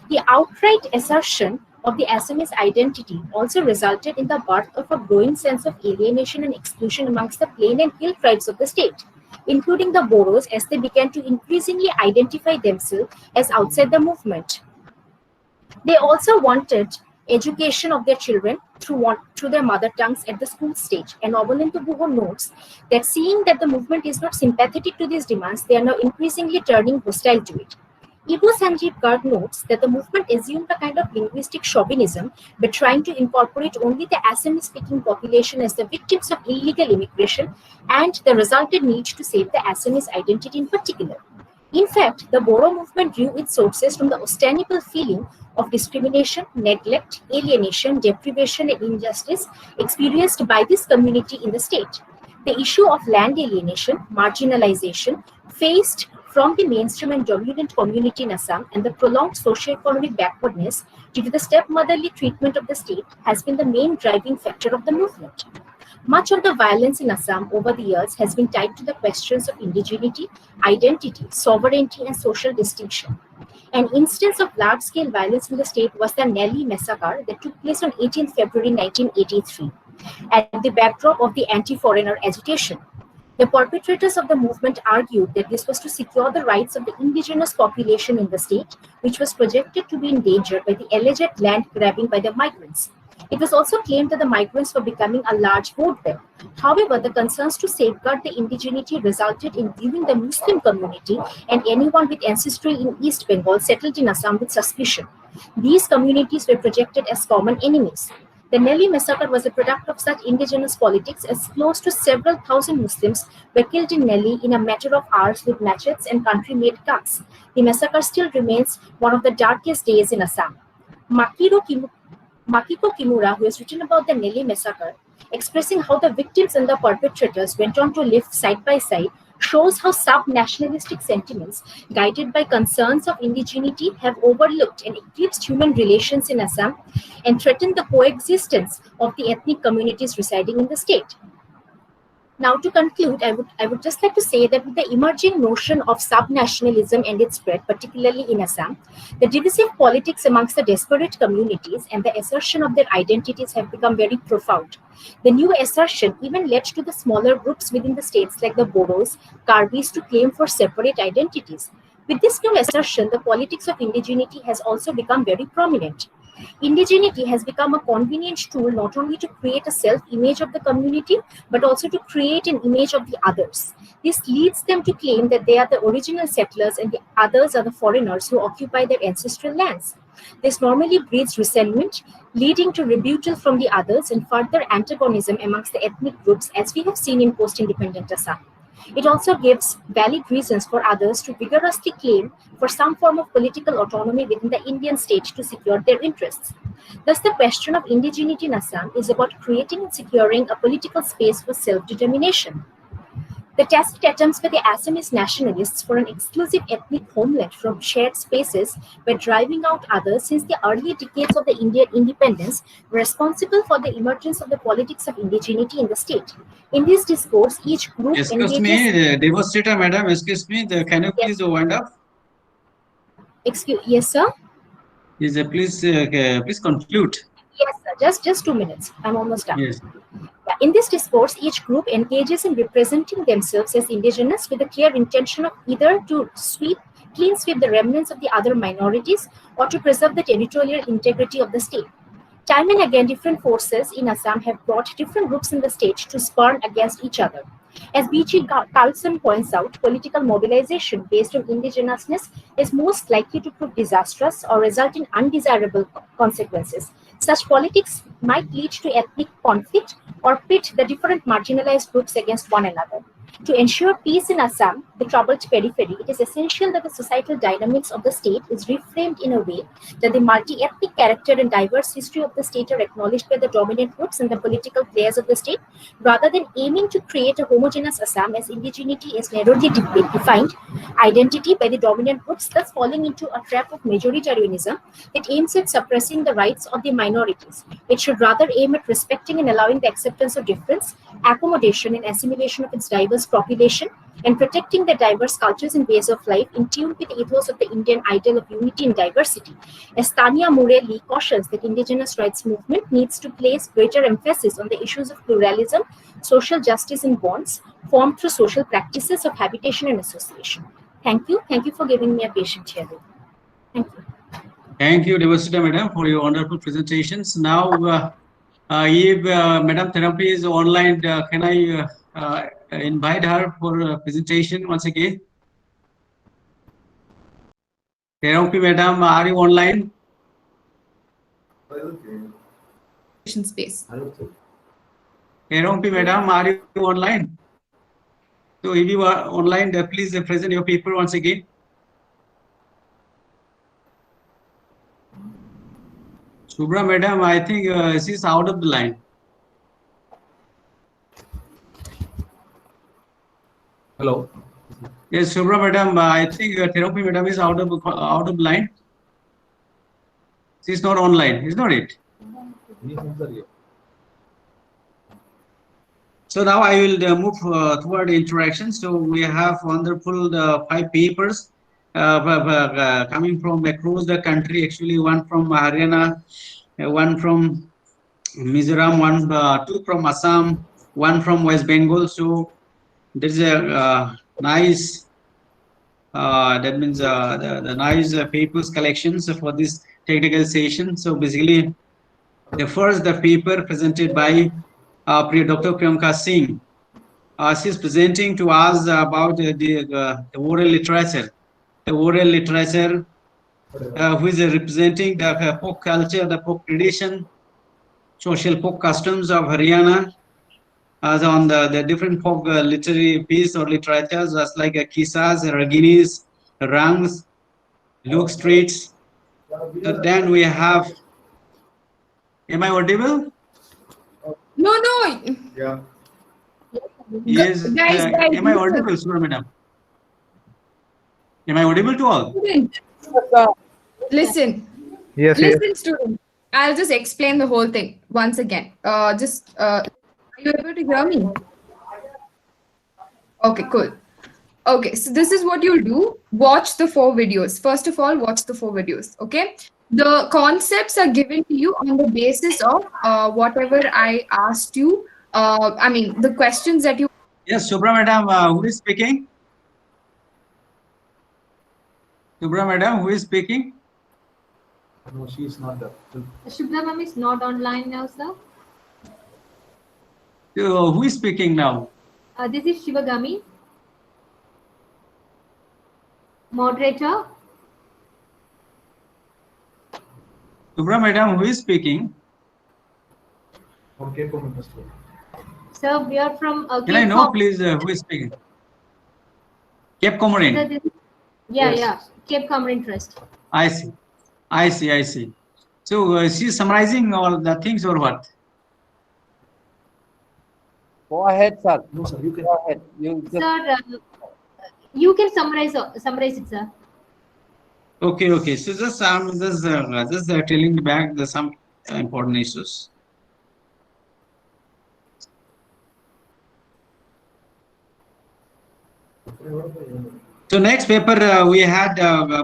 The outright assertion of the Assamese identity also resulted in the birth of a growing sense of alienation and exclusion amongst the plain and hill tribes of the state, including the Boros, as they began to increasingly identify themselves as outside the movement. They also wanted education of their children through their mother tongues at the school stage. And Amolendu Guho notes that seeing that the movement is not sympathetic to these demands, they are now increasingly turning hostile to it. Ibu Sanjeev Garg notes that the movement assumed a kind of linguistic chauvinism by trying to incorporate only the Assamese-speaking population as the victims of illegal immigration and the resultant need to save the Assamese identity in particular. In fact, the Boro movement drew its sources from the ostensible feeling of discrimination, neglect, alienation, deprivation, and injustice experienced by this community in the state. The issue of land alienation, marginalization, faced from the mainstream and dominant community in Assam and the prolonged socio-economic backwardness due to the stepmotherly treatment of the state has been the main driving factor of the movement. Much of the violence in Assam over the years has been tied to the questions of indigeneity, identity, sovereignty, and social distinction. An instance of large-scale violence in the state was the Nellie Massacre that took place on 18 February 1983, at the backdrop of the anti-foreigner agitation. The perpetrators of the movement argued that this was to secure the rights of the indigenous population in the state, which was projected to be endangered by the alleged land grabbing by the migrants. It was also claimed that the migrants were becoming a large vote bank. However, the concerns to safeguard the indigeneity resulted in viewing the Muslim community and anyone with ancestry in East Bengal settled in Assam with suspicion. These communities were projected as common enemies. The Nellie Massacre was a product of such indigenous politics, as close to several thousand Muslims were killed in Nellie in a matter of hours with machetes and country-made guns. The massacre still remains one of the darkest days in Assam. Makiko Kimura, who has written about the Nellie Massacre, expressing how the victims and the perpetrators went on to live side by side, shows how sub-nationalistic sentiments, guided by concerns of indigeneity, have overlooked and eclipsed human relations in Assam and threatened the coexistence of the ethnic communities residing in the state. Now, to conclude, I would just like to say that with the emerging notion of subnationalism and its spread, particularly in Assam, the divisive politics amongst the disparate communities and the assertion of their identities have become very profound. The new assertion even led to the smaller groups within the states like the Bodos, Karbis to claim for separate identities. With this new assertion, the politics of indigeneity has also become very prominent. Indigeneity has become a convenient tool not only to create a self-image of the community, but also to create an image of the others. This leads them to claim that they are the original settlers and the others are the foreigners who occupy their ancestral lands. This normally breeds resentment, leading to rebuttal from the others and further antagonism amongst the ethnic groups, as we have seen in post-independent Assam. It also gives valid reasons for others to vigorously claim for some form of political autonomy within the Indian state to secure their interests. Thus, the question of indigeneity in Assam is about creating and securing a political space for self-determination. The tacit attempts by the Assamese nationalists for an exclusive ethnic homeland from shared spaces were driving out others since the early decades of the Indian independence were responsible for the emergence of the politics of indigeneity in the state. In this discourse, each group Excuse me, Devastrita madam, excuse me, can you please wind up? Yes, sir. Yes, please conclude. Yes, sir. Just 2 minutes. I'm almost done. Yes. In this discourse, each group engages in representing themselves as indigenous with a clear intention of either to clean sweep the remnants of the other minorities or to preserve the territorial integrity of the state. Time and again, different forces in Assam have brought different groups in the state to spurn against each other. As B.G. Carlson points out, political mobilization based on indigenousness is most likely to prove disastrous or result in undesirable consequences. Such politics might lead to ethnic conflict or pit the different marginalized groups against one another. To ensure peace in Assam, the troubled periphery, it is essential that the societal dynamics of the state is reframed in a way that the multi-ethnic character and diverse history of the state are acknowledged by the dominant groups and the political players of the state, rather than aiming to create a homogeneous Assam as indigeneity is narrowly defined identity by the dominant groups, thus falling into a trap of majoritarianism that aims at suppressing the rights of the minorities. It should rather aim at respecting and allowing the acceptance of difference, accommodation and assimilation of its diverse population, and protecting the diverse cultures and ways of life in tune with the ethos of the Indian ideal of unity and diversity. As Tanya Murali cautions, that indigenous rights movement needs to place greater emphasis on the issues of pluralism, social justice and bonds formed through social practices of habitation and association. Thank you. Thank you for giving me a patient hearing. Thank you. Thank you, Devasita madam, for your wonderful presentations. Now, if Madam Therapy is online, can I invite her for a presentation once again? Therapy madam, are you online? Space. Therapy madam, are you online? So if you are online, please present your paper once again. Subra madam, I think she's out of the line. Hello. Yes, Subra madam, I think Therapy madam is out of line. She's not online, is not it? So now I will move toward interaction. So we have wonderful 5 papers coming from across the country. Actually, one from Haryana, one from Mizoram, 2 from Assam, 1 from West Bengal. So there's a nice, that means the nice papers collections for this technical session. So basically, the paper presented by Dr. Priyanka Singh. She's presenting to us about the oral literature. The oral literature who is representing the folk culture, the folk tradition, social folk customs of Haryana, as on the different folk literary piece or literatures, as like Kisas, Raginis, Rangs, Luke Streets. So then we have, am I audible? No. Yeah. Yes, Guys, am I audible, Surya madam? Am I audible to all? Student. Listen. Yes. Listen, student. I'll just explain the whole thing once again. Are you able to hear me? Okay, cool. Okay, so this is what you'll do. Watch the 4 videos. First of all, watch the 4 videos. Okay. The concepts are given to you on the basis of whatever I asked you. I mean, the questions that you. Yes, Subra madam, who is speaking? Subra madam, who is speaking? No, she is not there. Shubha ma'am is not online now, sir. So, who is speaking now? This is Shivagami. Moderator. Subra madam, who is speaking? Okay, Comorin School. Sir, we are from Can I know, please, who is speaking? Cape Comorin. Yeah, Yes. yeah. Cape Comorin Trust. I see. I see. I see. So, she's summarizing all the things or what? Go ahead, sir. No, sir, you can. Go ahead. You just Sir, you can summarize it, sir. Okay, okay. So just telling back the some important issues. So next paper we had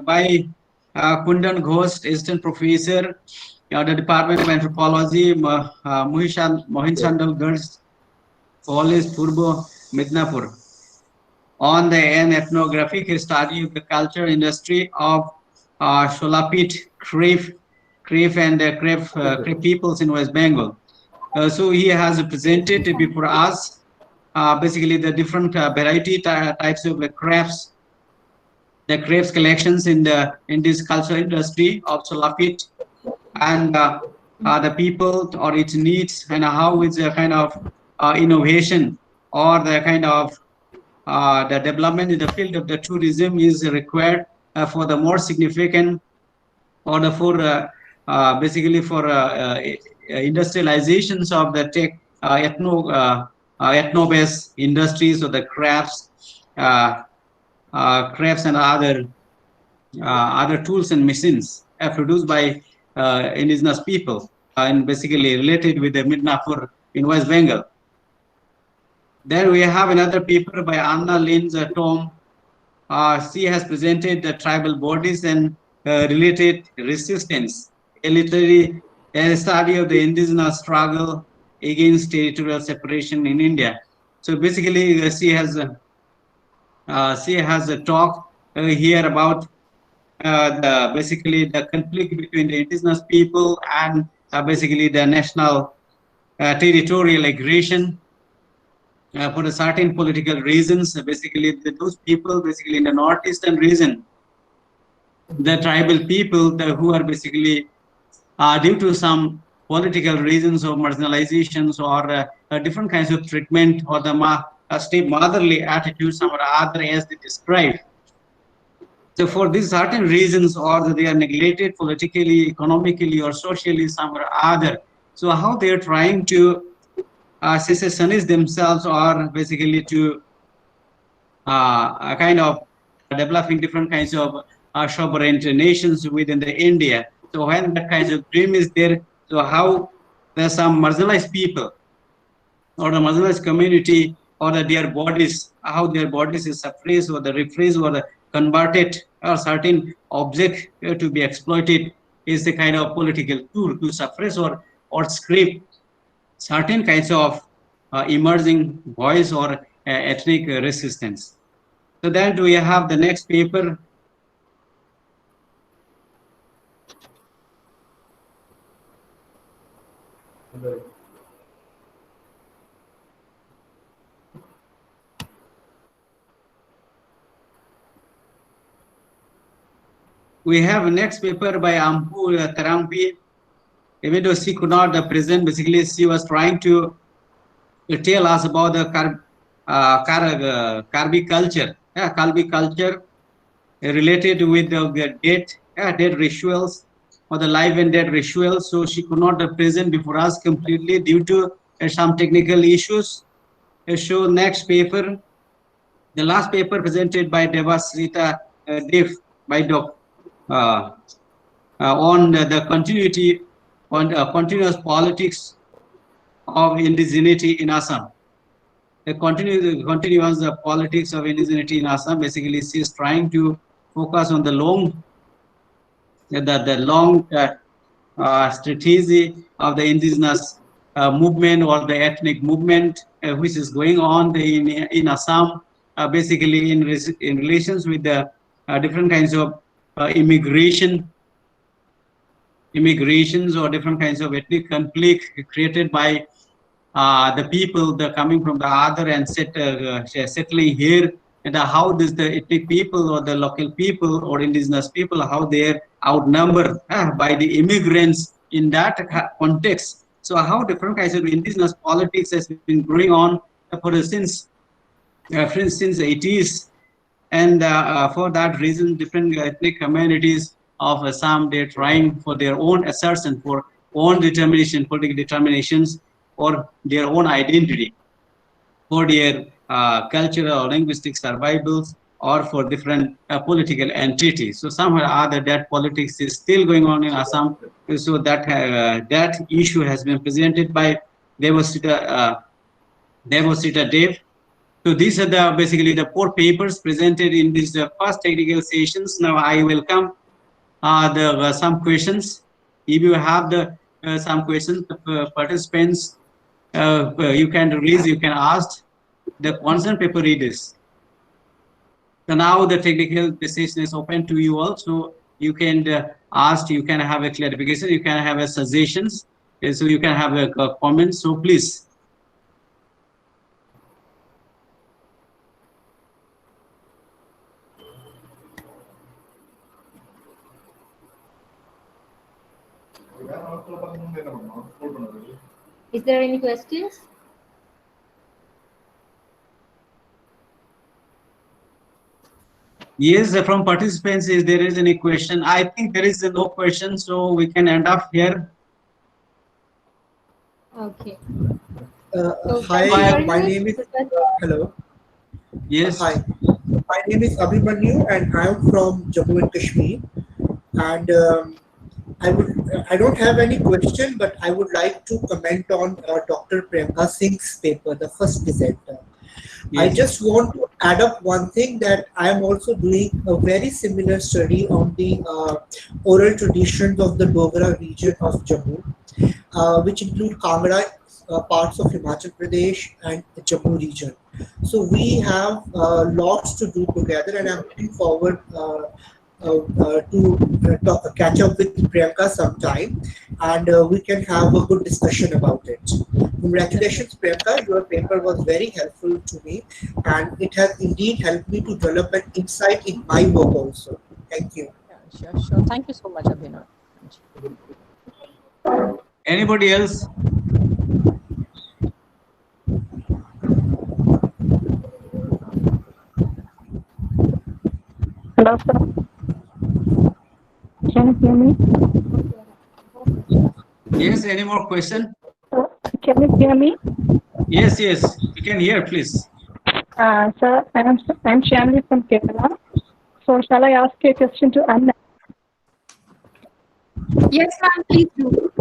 by Kundan Ghosh, assistant professor, the Department of Anthropology, Mohin Sandal Girls College, Purbo, Midnapur, on an ethnographic study of the culture industry of Sholapit, Crave and Crave peoples in West Bengal. So he has presented before us basically the different variety types of crafts, the crafts collections in this cultural industry of Sholapit, and the people or its needs, and how it's a kind of innovation or the kind of the development in the field of the tourism is required for the more significant or the for basically for industrializations of the tech ethno-based industries or the crafts and other tools and machines produced by indigenous people and basically related with the Midnapur in West Bengal. Then we have another paper by Anna Linz Tom. She has presented the tribal bodies and related resistance, a literary study of the indigenous struggle against territorial separation in India. So basically, she has a talk here about basically the conflict between the indigenous people and basically the national territorial aggression. For a certain political reasons, basically those people basically in the northeastern region, the tribal people who are basically due to some political reasons or marginalizations or different kinds of treatment or the state motherly attitude, some or other as they describe. So for these certain reasons, or they are neglected politically, economically, or socially, some or other. So how they are trying to secessionists themselves are basically to a kind of developing different kinds of sovereign nations within the India. So when that kind of dream is there, so how there's some marginalized people or the marginalized community or their bodies, how their bodies is suppressed or the rephrased or the converted or certain object to be exploited is the kind of political tool to suppress or script certain kinds of emerging voice or ethnic resistance. So then we have the next paper. We have a next paper by Ampu Tarampi. Even though she could not present, basically she was trying to tell us about the Karbi culture. Karbi culture related with the death rituals or the life and death rituals. So she could not present before us completely due to some technical issues. So next paper, the last paper presented by Devasrita Dev by Doc on the continuity on continuous politics of indigeneity in Assam. continues the politics of indigeneity in Assam. Basically, she is trying to focus on the long strategy of the indigenous movement or the ethnic movement which is going on in Assam, basically in relations with the different kinds of immigrations or different kinds of ethnic conflict created by the people coming from the other and settling here, and how does the ethnic people or the local people or indigenous people, how they are outnumbered by the immigrants in that context. So how different kinds of indigenous politics has been going on for since 80s, and for that reason different ethnic communities of Assam, they're trying for their own assertion, for own determination, political determinations, or their own identity, for their cultural or linguistic survivals, or for different political entities. So somewhere or other that politics is still going on in Assam. So that issue has been presented by Devasita Dev. So these are basically the 4 papers presented in this first technical sessions. Now I welcome some questions. If you have some questions, the participants, you can raise, you can ask the concerned paper readers. So now the technical session is open to you all. So you can ask, you can have a clarification, you can have a suggestions, so you can have a comment. So please. Is there any questions? Yes, from participants, if there is any question. I think there is no question, so we can end up here. Okay. Hi, my name is hello. Yes. Hi, my name is Abhimanyu, and I am from Jammu and Kashmir. And I don't have any question, but I would like to comment on Dr. Priyanka Singh's paper, the first dissenter. Yes. I just want to add up one thing, that I am also doing a very similar study on the oral traditions of the Dogra region of Jammu, which include Kangra, parts of Himachal Pradesh, and the Jammu region. So we have lots to do together, and I'm looking forward to catch up with Priyanka sometime, and we can have a good discussion about it. Congratulations, Priyanka. Your paper was very helpful to me, and it has indeed helped me to develop an insight in my work also. Thank you. Yeah, sure. Thank you so much, Abhinav. Anybody else? Hello, sir. Can you hear me? Yes, any more question? Can you hear me? Yes, you can hear, please. Sir, I'm Shamli from Kerala. So shall I ask a question to Anna? Yes, ma'am, please do.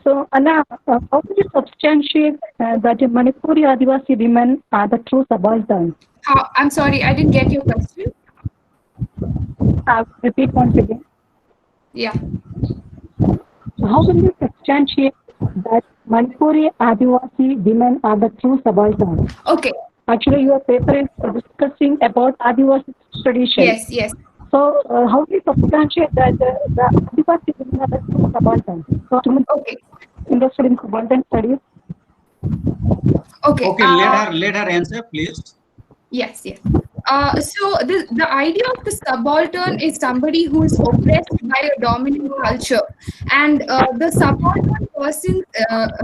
So Anna, how do you substantiate that the Manipuri Adivasi women are the true subalterns? I'm sorry, I didn't get your question. I'll repeat once again. Yeah. How will you substantiate that Manipuri Adivasi women are the true subalterns? Okay. Actually, your paper is discussing about Adivasi tradition. Yes, yes. So, how do you substantiate that the Adivasi women are the true subalterns? So, okay. Interested in subaltern studies? Okay. Okay, let her answer, please. Yes, yes. So the idea of the subaltern is somebody who is oppressed by a dominant culture, and the subaltern person's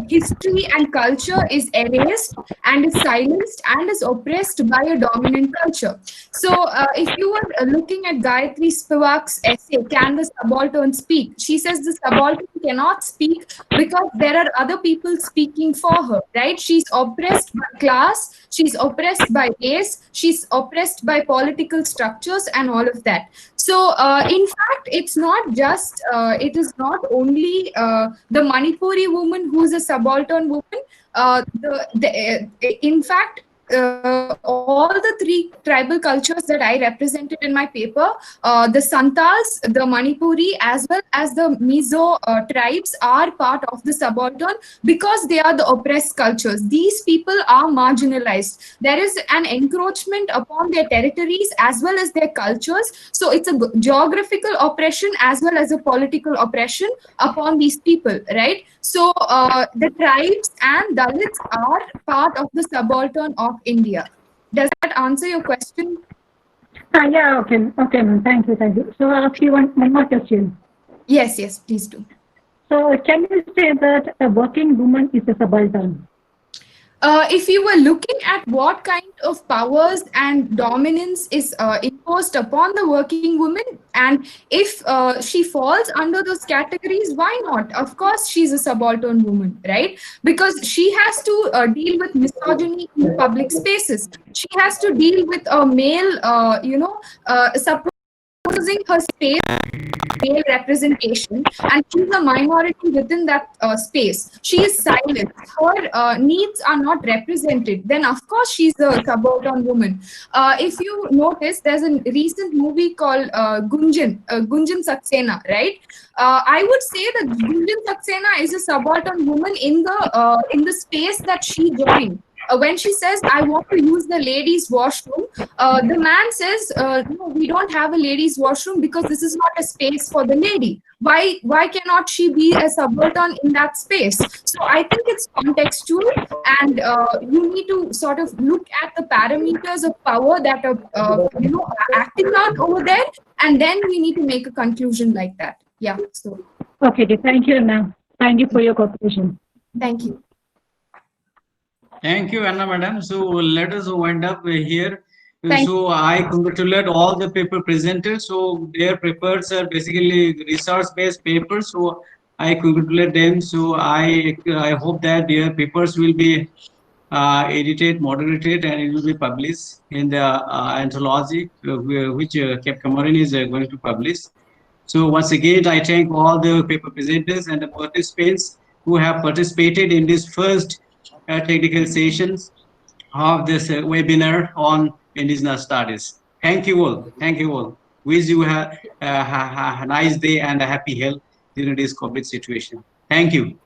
history and culture is erased and is silenced and is oppressed by a dominant culture. So if you were looking at Gayatri Spivak's essay, Can the Subaltern Speak? She says the subaltern cannot speak because there are other people speaking for her, right? She's oppressed by class, she's oppressed by race, she's oppressed by political structures and all of that. So, in fact, it's not just, it is not only the Manipuri woman who's a subaltern woman. In fact, all the three tribal cultures that I represented in my paper, the Santals, the Manipuri, as well as the Mizo tribes are part of the subaltern because they are the oppressed cultures. These people are marginalized. There is an encroachment upon their territories as well as their cultures. So it's a geographical oppression as well as a political oppression upon these people, right? So the tribes and Dalits are part of the subaltern of India. Does that answer your question? Yeah, okay, ma'am. Thank you. So I'll ask you one more question. Yes, please do. So can you say that a working woman is a subaltern? If you were looking at what kind of powers and dominance is imposed upon the working woman, and if she falls under those categories, why not? Of course, she's a subaltern woman, right? Because she has to deal with misogyny in public spaces. She has to deal with a male, supposing her space male representation, and she's a minority within that space. She is silent. Her needs are not represented. Then, of course, she's a subaltern woman. If you notice, there's a recent movie called Gunjan Saxena, right? I would say that Gunjan Saxena is a subaltern woman in the space that she joined. When she says, I want to use the ladies' washroom, the man says, no, we don't have a ladies' washroom because this is not a space for the lady. Why cannot she be a subaltern in that space? So I think it's contextual, and you need to sort of look at the parameters of power that are acting out over there, and then we need to make a conclusion like that. Yeah. So. Okay. Thank you, ma'am. Thank you for your cooperation. Thank you. Thank you, Anna Madam. So let us wind up here. Thank So I congratulate all the paper presenters. So their papers are basically resource-based papers. So I congratulate them. So I hope that their papers will be edited, moderated, and it will be published in the anthology which Comorin is going to publish. So once again, I thank all the paper presenters and the participants who have participated in this first technical sessions of this webinar on Indigenous Studies. Thank you all. Thank you all. Wish you a nice day and a happy health during this COVID situation. Thank you.